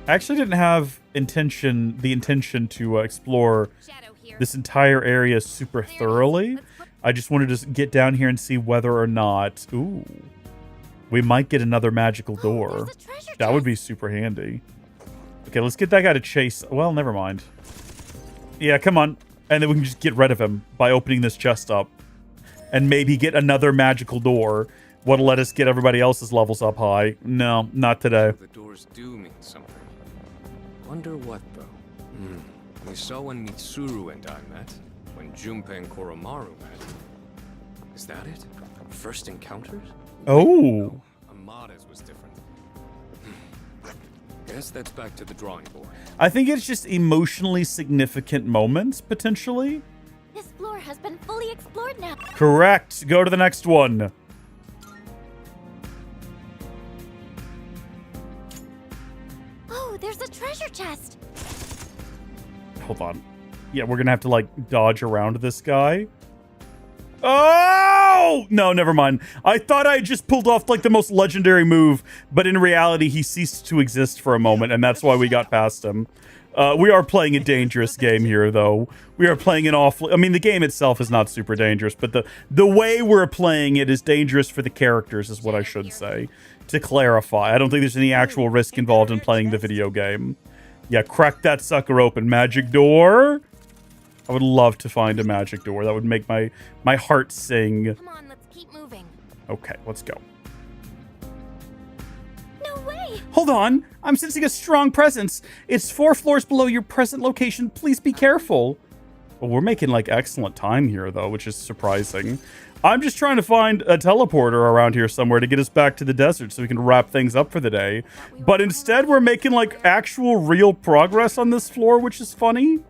I actually didn't have the intention to explore this entire area super thoroughly. I just wanted to get down here and see whether or not... Ooh. We might get another magical door. That would be super handy. Okay, let's get that guy to chase... Well, never mind. Yeah, come on. And then we can just get rid of him by opening this chest up. And maybe get another magical door. What'll let us get everybody else's levels up high. No, not today. The doors do mean something. Wonder what, though? We saw when Mitsuru and I met. When Junpei and Koromaru met. Is that it? First encounters? Oh. No, Amada's was different. Guess that's back to the drawing board. I think it's just emotionally significant moments, potentially. This floor has been fully explored now. Correct. Go to the next one. Oh, there's a treasure chest. Hold on. Yeah, we're gonna have to, like, dodge around this guy. Oh! No, never mind. I thought I just pulled off, like, the most legendary move, but in reality, he ceased to exist for a moment, and that's why we got past him. We are playing a dangerous game here, though. We are playing an awful... I mean, the game itself is not super dangerous, but the way we're playing it is dangerous for the characters, is what I should say. To clarify, I don't think there's any actual risk involved in playing the video game. Yeah, crack that sucker open. Magic door? I would love to find a magic door. That would make my heart sing. Come on, let's keep moving. Okay, let's go. No way! Hold on. I'm sensing a strong presence. It's 4 floors below your present location. Please be careful. Well, we're making, like, excellent time here, though, which is surprising. I'm just trying to find a teleporter around here somewhere to get us back to the desert so we can wrap things up for the day. But instead, we're making, like, actual real progress on this floor, which is funny.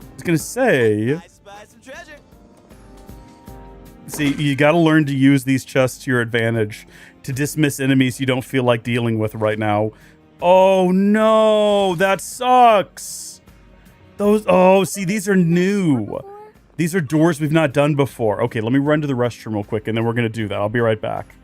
I was gonna say... See, you gotta learn to use these chests to your advantage to dismiss enemies you don't feel like dealing with right now. Oh no, that sucks. Those, oh, see, these are new. These are doors we've not done before. Okay, let me run to the restroom real quick and then we're gonna do that. I'll be right back.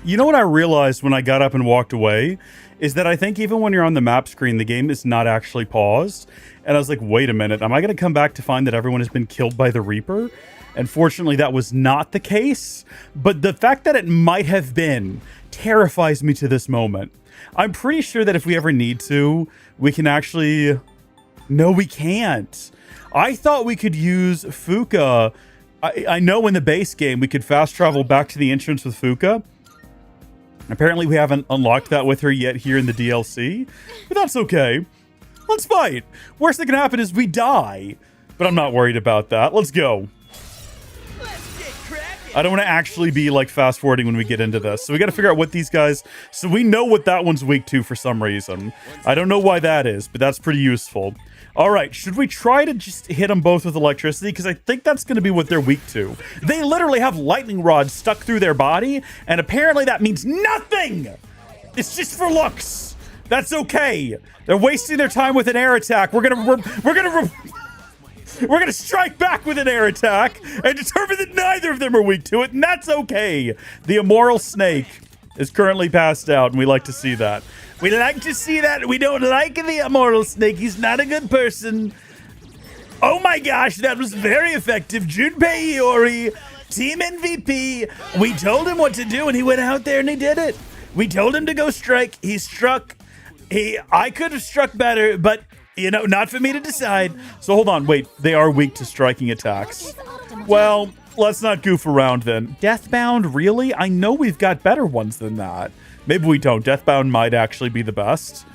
You know what I realized when I got up and walked away is that I think even when you're on the map screen, the game is not actually paused. And I was like, wait a minute, am I going to come back to find that everyone has been killed by the Reaper? And fortunately, that was not the case. But the fact that it might have been terrifies me to this moment. I'm pretty sure that if we ever need to, we can actually... No, we can't. I thought we could use Fuka. I know in the base game, we could fast travel back to the entrance with Fuka. Apparently, we haven't unlocked that with her yet here in the DLC, but that's okay. Let's fight. Worst that can happen is we die, but I'm not worried about that. Let's go. I don't want to actually be like fast forwarding when we get into this. So we got to figure out what these guys, so we know what that one's weak to for some reason. I don't know why that is, but that's pretty useful. All right, should we try to just hit them both with electricity? Because I think that's going to be what they're weak to. They literally have lightning rods stuck through their body, and apparently that means nothing. It's just for looks. That's okay. They're wasting their time with an air attack. We're gonna strike back with an air attack and determine that neither of them are weak to it, and that's okay. The immoral snake is currently passed out, and we like to see that. We like to see that. We don't like the immoral snake. He's not a good person. Oh my gosh, that was very effective. Junpei Iori, team MVP. We told him what to do, and he went out there and he did it. We told him to go strike. He struck. I could have struck better, but, you know, not for me to decide. So hold on. Wait, they are weak to striking attacks. Well, let's not goof around then. Deathbound, really? I know we've got better ones than that. Maybe we don't. Deathbound might actually be the best.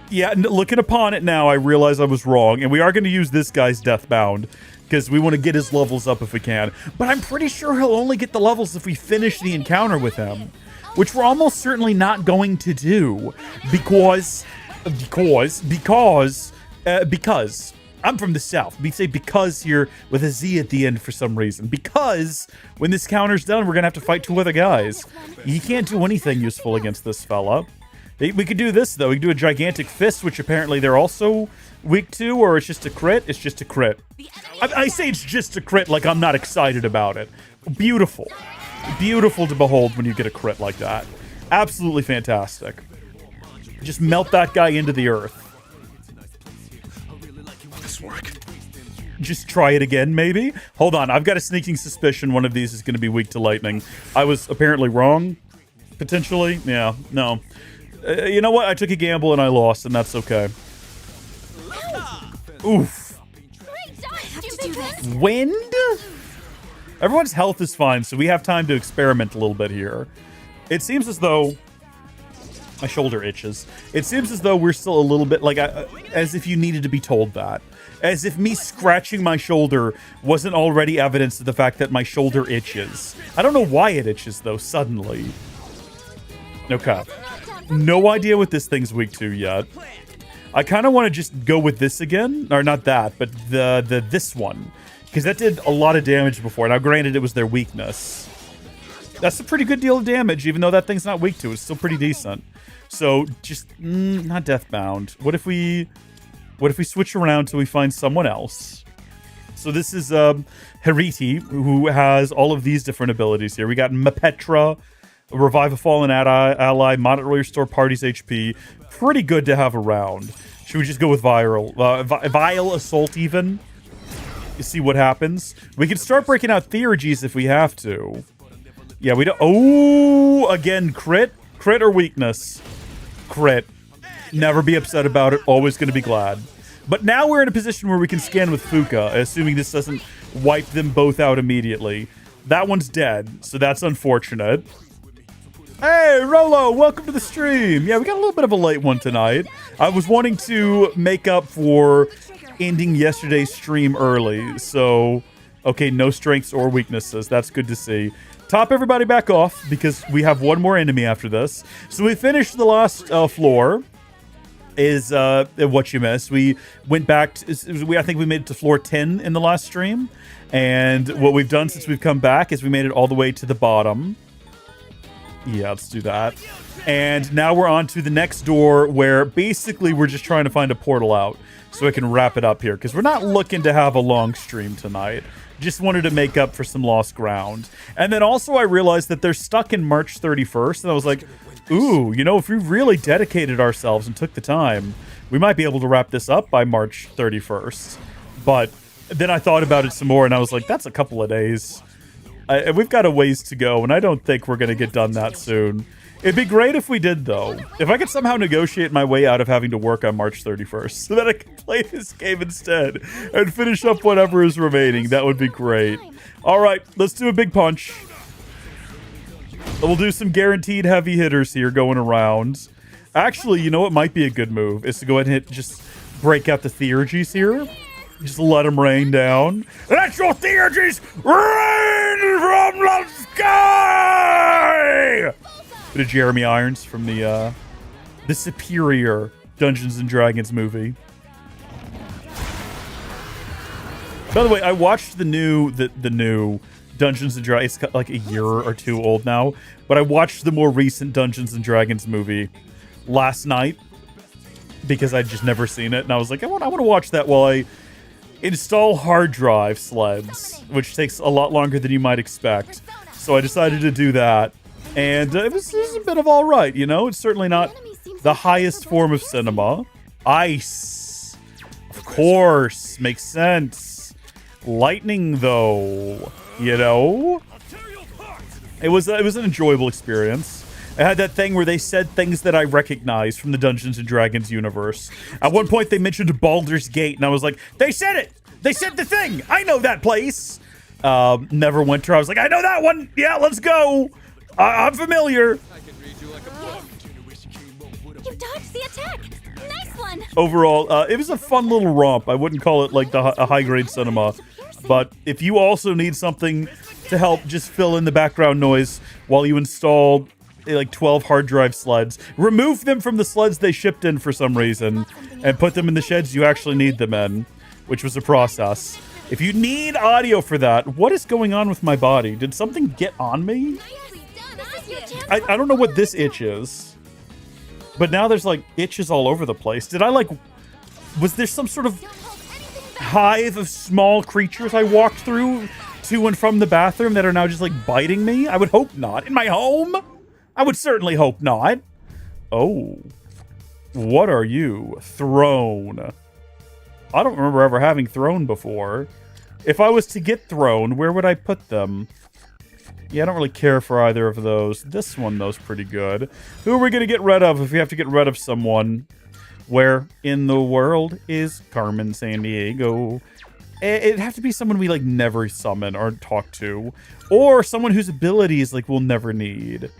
Yeah, looking upon it now, I realize I was wrong. And we are going to use this guy's Deathbound because we want to get his levels up if we can. But I'm pretty sure he'll only get the levels if we finish the encounter with him, which we're almost certainly not going to do because I'm from the South. We say because here with a Z at the end for some reason. Because when this counter's done, we're going to have to fight two other guys. He can't do anything useful against this fella. We could do this, though. We could do a gigantic fist, which apparently they're also weak to, or it's just a crit. It's just a crit. I say it's just a crit like I'm not excited about it. Beautiful. Beautiful to behold when you get a crit like that. Absolutely fantastic. Just melt that guy into the earth. Work. Just try it again, maybe? Hold on, I've got a sneaking suspicion one of these is going to be weak to lightning. I was apparently wrong, potentially. Yeah, no. You know what? I took a gamble and I lost, and that's okay. Oof. Wind? Everyone's health is fine, so we have time to experiment a little bit here. It seems as though... My shoulder itches. It seems as though we're still a little bit like, as if you needed to be told that. As if me scratching my shoulder wasn't already evidence of the fact that my shoulder itches. I don't know why it itches, though, suddenly. Okay. No idea what this thing's weak to yet. I kind of want to just go with this again. Or not that, but this one. Because that did a lot of damage before. Now, granted, it was their weakness. That's a pretty good deal of damage, even though that thing's not weak to it. It's still pretty decent. So, just, not Deathbound. What if we switch around till we find someone else? So this is Hariti, who has all of these different abilities here. We got Mapetra, Revive a Fallen Ally, moderately restore party's HP. Pretty good to have around. Should we just go with Vile Assault even? You see what happens? We can start breaking out Theurgies if we have to. Yeah, we don't... Oh, again, crit? Crit or weakness? Crit. Never be upset about it. Always going to be glad. But now we're in a position where we can scan with Fuka, assuming this doesn't wipe them both out immediately. That one's dead, so that's unfortunate. Hey, Rolo, welcome to the stream. Yeah, we got a little bit of a late one tonight. I was wanting to make up for ending yesterday's stream early, so... Okay, no strengths or weaknesses. That's good to see. Top everybody back off, because we have one more enemy after this. So we finished the last floor. Is what you missed. We went back to, I think we made it to floor 10 in the last stream. And what we've done since we've come back is we made it all the way to the bottom. Yeah, let's do that. And now we're on to the next door where basically we're just trying to find a portal out. so I can wrap it up here, because we're not looking to have a long stream tonight. Just wanted to make up for some lost ground. And then also I realized that they're stuck in March 31st, and I was like, ooh, you know, if we really dedicated ourselves and took the time, we might be able to wrap this up by March 31st. But then I thought about it some more, and I was like, that's a couple of days. We've got a ways to go, and I don't think we're going to get done that soon. It'd be great if we did, though. If I could somehow negotiate my way out of having to work on March 31st so that I could play this game instead and finish up whatever is remaining, that would be great. All right, let's do a big punch. We'll do some guaranteed heavy hitters here going around. Actually, you know what might be a good move is to go ahead and just break out the Theurgies here. Just let them rain down. Let your Theurgies rain from the sky! Bit of Jeremy Irons from the superior Dungeons and Dragons movie. By the way, I watched the new Dungeons and Dragons. It's like a year or two old now, but I watched the more recent Dungeons and Dragons movie last night because I'd just never seen it, and I was like, I want to watch that while I install hard drive sleds, which takes a lot longer than you might expect. So I decided to do that, and it was a bit of all right, you know. It's certainly not the highest form of cinema. Ice, of course, makes sense. Lightning, though, you know, it was an enjoyable experience. I had that thing where they said things that I recognized from the Dungeons & Dragons universe. At one point, they mentioned Baldur's Gate, and I was like, they said it! They said the thing! I know that place! Neverwinter, I was like, I know that one! Yeah, let's go! I'm familiar! You dodged the attack! Nice one! Overall, it was a fun little romp. I wouldn't call it like a high-grade cinema. But if you also need something to help just fill in the background noise while you install like 12 hard drive sleds, remove them from the sleds they shipped in for some reason, and put them in the sheds you actually need them in, which was a process. If you need audio for that, what is going on with my body? Did something get on me? I don't know what this itch is, but now there's like itches all over the place. Did I like, was there some sort of hive of small creatures I walked through to and from the bathroom that are now just like biting me? I would hope not. In my home? I would certainly hope not. Oh. What are you? Throne. I don't remember ever having Throne before. If I was to get Throne, where would I put them? Yeah, I don't really care for either of those. This one, though, is pretty good. Who are we going to get rid of if we have to get rid of someone? Where in the world is Carmen Sandiego? It'd have to be someone we, like, never summon or talk to. Or someone whose abilities, like, we'll never need.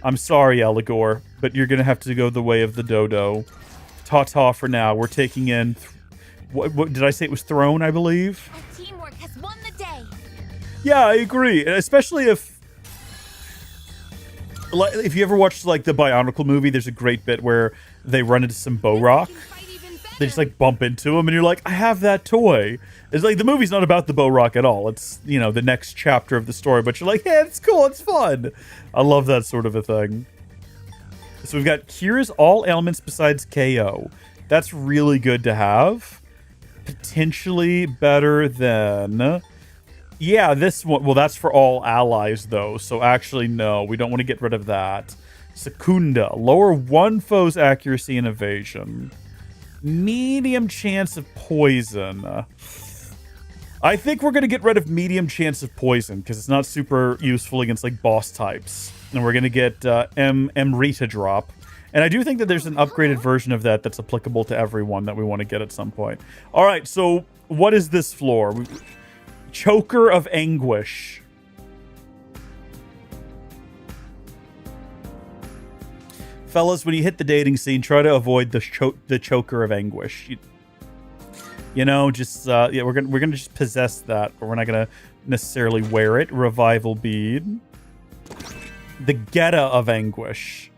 I'm sorry, Eligor, but you're going to have to go the way of the dodo. Ta-ta for now. We're taking in... What did I say? It was Throne, I believe? Our teamwork has won the day. Yeah, I agree. Especially if you ever watched, like, the Bionicle movie, there's a great bit where they run into some Bo-Rock. They just, like, bump into him, and you're like, I have that toy. It's like, the movie's not about the Bo-Rock at all. It's, you know, the next chapter of the story, but you're like, yeah, it's cool, it's fun. I love that sort of a thing. So we've got cures all ailments besides KO. That's really good to have. Potentially better than... Yeah, this one... Well, that's for all allies, though. So actually, no. We don't want to get rid of that. Secunda. Lower one foe's accuracy and evasion. Medium chance of poison. I think we're going to get rid of medium chance of poison because it's not super useful against like boss types. And we're going to get Rita drop. And I do think that there's an upgraded version of that that's applicable to everyone that we want to get at some point. All right, so what is this floor? Choker of Anguish. Fellas, when you hit the dating scene, try to avoid the choker of anguish. You know, just yeah, we're gonna just possess that, but we're not gonna necessarily wear it. Revival bead. The Geta of Anguish.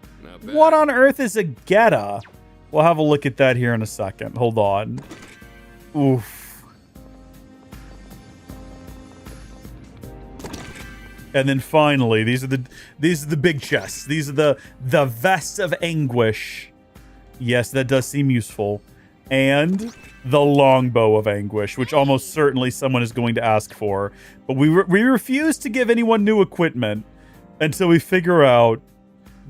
What on earth is a Geta? We'll have a look at that here in a second. Hold on. Oof. And then finally, these are the big chests. These are the Vest of Anguish. Yes, that does seem useful. and the longbow of anguish, which almost certainly someone is going to ask for. But we refuse to give anyone new equipment until we figure out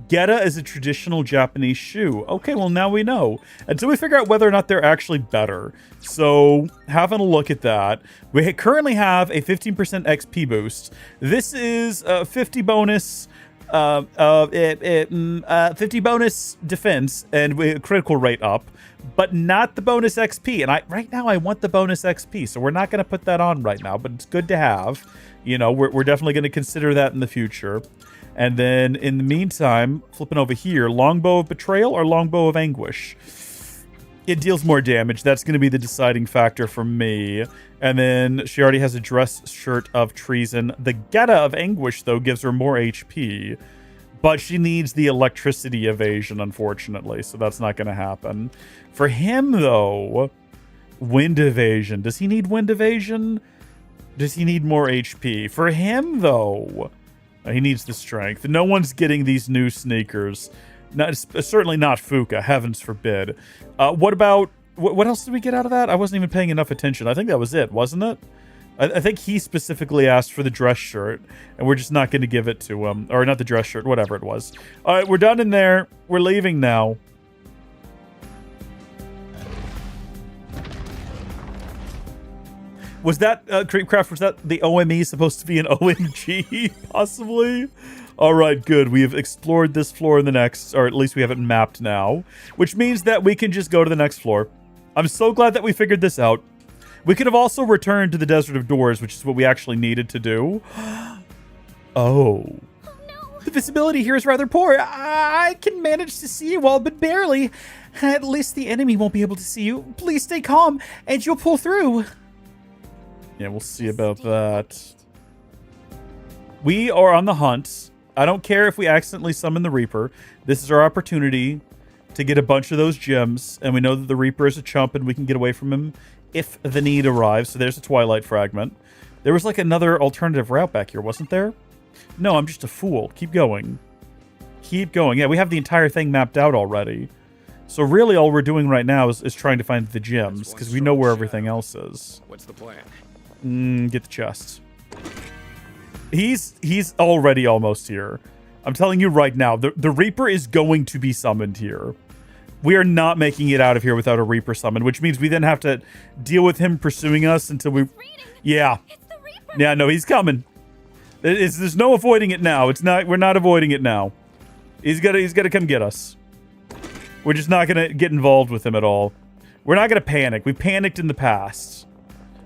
Geta is a traditional Japanese shoe. Okay, well, now we know. Until we figure out whether or not they're actually better. So, having a look at that, we currently have a 15% XP boost. This is 50 bonus 50 bonus defense and critical rate up, but not the bonus XP. And right now I want the bonus XP, so we're not going to put that on right now, but it's good to have. You know, we're definitely going to consider that in the future. And then in the meantime, flipping over here, longbow of betrayal or longbow of anguish. It deals more damage. That's going to be the deciding factor for me. And then she already has a dress shirt of treason. The Geta of anguish, though, gives her more HP. But she needs the electricity evasion, unfortunately. So that's not going to happen. For him, though, wind evasion. Does he need wind evasion? Does he need more HP? For him, though, he needs the strength. No one's getting these new sneakers. Certainly not Fuka, heavens forbid. What about... What else did we get out of that? I wasn't even paying enough attention. I think that was it, wasn't it? I think he specifically asked for the dress shirt, and we're just not going to give it to him. Or not the dress shirt, whatever it was. All right, we're done in there. We're leaving now. Was that, Creepcraft, was that the OME supposed to be an OMG, possibly? All right, good. We have explored this floor and the next, or at least we have it mapped now, which means that we can just go to the next floor. I'm so glad that we figured this out. We could have also returned to the Desert of Doors, which is what we actually needed to do. Oh. No. The visibility here is rather poor. I can manage to see you all, but barely. At least the enemy won't be able to see you. Please stay calm, and you'll pull through. Yeah, we'll see about that. We are on the hunt. I don't care if we accidentally summon the Reaper. This is our opportunity to get a bunch of those gems, and we know that the Reaper is a chump, and we can get away from him if the need arrives. So there's a Twilight Fragment. There was like another alternative route back here, wasn't there? No, I'm just a fool. Keep going. Keep going. Yeah, we have the entire thing mapped out already. So really all we're doing right now is trying to find the gems, because we know where everything else is. What's the plan? Get the chest. He's already almost here. I'm telling you right now, the Reaper is going to be summoned here. We are not making it out of here without a Reaper summon, which means we then have to deal with him pursuing us until we... Yeah. It's the Reaper. Yeah, no, he's coming. There's no avoiding it now. We're not avoiding it now. He's gotta come get us. We're just not gonna get involved with him at all. We're not gonna panic. We panicked in the past.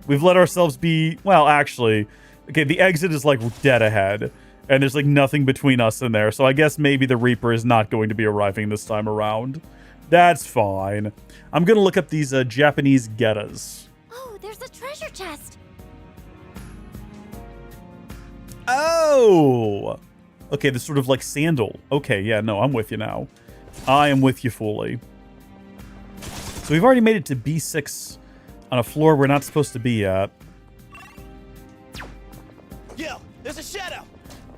We've let ourselves be... Well, actually... Okay, the exit is like dead ahead. And there's like nothing between us and there. So I guess maybe the Reaper is not going to be arriving this time around. That's fine. I'm going to look up these Japanese getas. Oh, there's a treasure chest. Oh! Okay, this sort of like sandal. Okay, yeah, no, I'm with you now. I am with you fully. So we've already made it to B6 on a floor we're not supposed to be at. Yo, there's a shadow.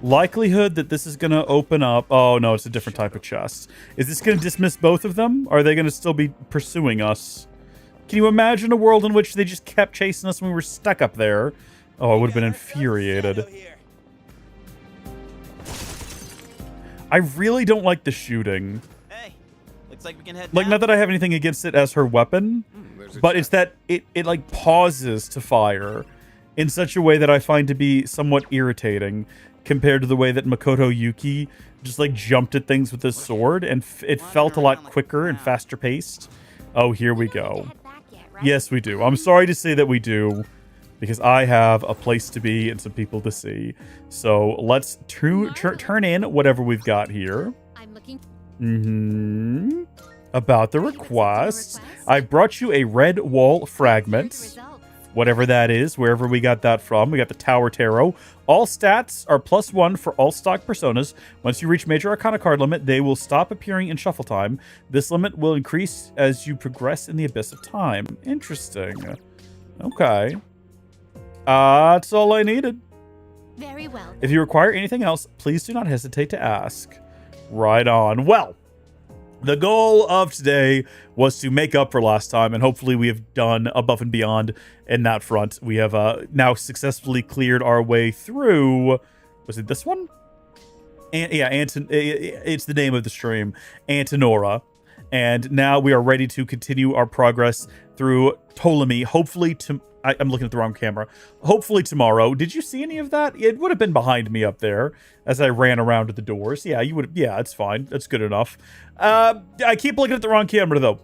Likelihood that this is going to open up... Oh, no, it's a different type of chest. Is this going to dismiss both of them? Or are they going to still be pursuing us? Can you imagine a world in which they just kept chasing us when we were stuck up there? Oh, I would have been infuriated. I really don't like the shooting. Hey, looks like we can head Like, down. not that I have anything against it as her weapon, but it's that it like pauses to fire in such a way that I find to be somewhat irritating compared to the way that Makoto Yuki just like jumped at things with his sword, and it felt a lot quicker and faster paced. Oh, here we go. Yes, we do. I'm sorry to say that we do, because I have a place to be and some people to see. So let's turn in whatever we've got here. I'm looking. About the request. I brought you a red wall fragment. Whatever that is, wherever we got that from. We got the Tower Tarot. All stats are +1 for all stock personas. Once you reach Major Arcana card limit, they will stop appearing in shuffle time. This limit will increase as you progress in the Abyss of Time. Interesting. Okay. That's all I needed. Very well. If you require anything else, please do not hesitate to ask. Right on. Well, The goal of today was to make up for last time, and hopefully we have done above and beyond in that front. We have now successfully cleared our way through. Was it this one? And yeah, it's the name of the stream, Antenora. And now we are ready to continue our progress through Ptolemy. Hopefully, I'm looking at the wrong camera. Hopefully tomorrow. Did you see any of that? It would have been behind me up there as I ran around to the doors. Yeah, you would. Yeah, it's fine. That's good enough. I keep looking at the wrong camera though.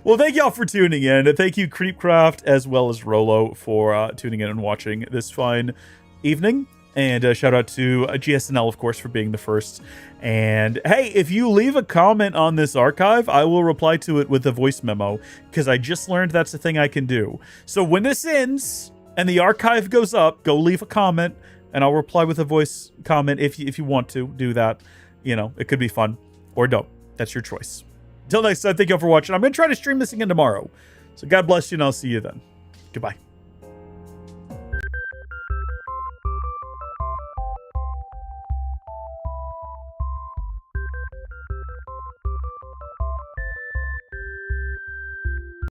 Well, thank y'all for tuning in. And thank you, Creepcraft, as well as Rolo, for tuning in and watching this fine evening. And shout out to GSNL, of course, for being the first. And hey, if you leave a comment on this archive, I will reply to it with a voice memo, because I just learned that's a thing I can do. So when this ends and the archive goes up, go leave a comment, and I'll reply with a voice comment if you want to do that. You know, it could be fun, or don't. That's your choice. Until next time, thank you all for watching. I'm going to try to stream this again tomorrow. So God bless you, and I'll see you then. Goodbye.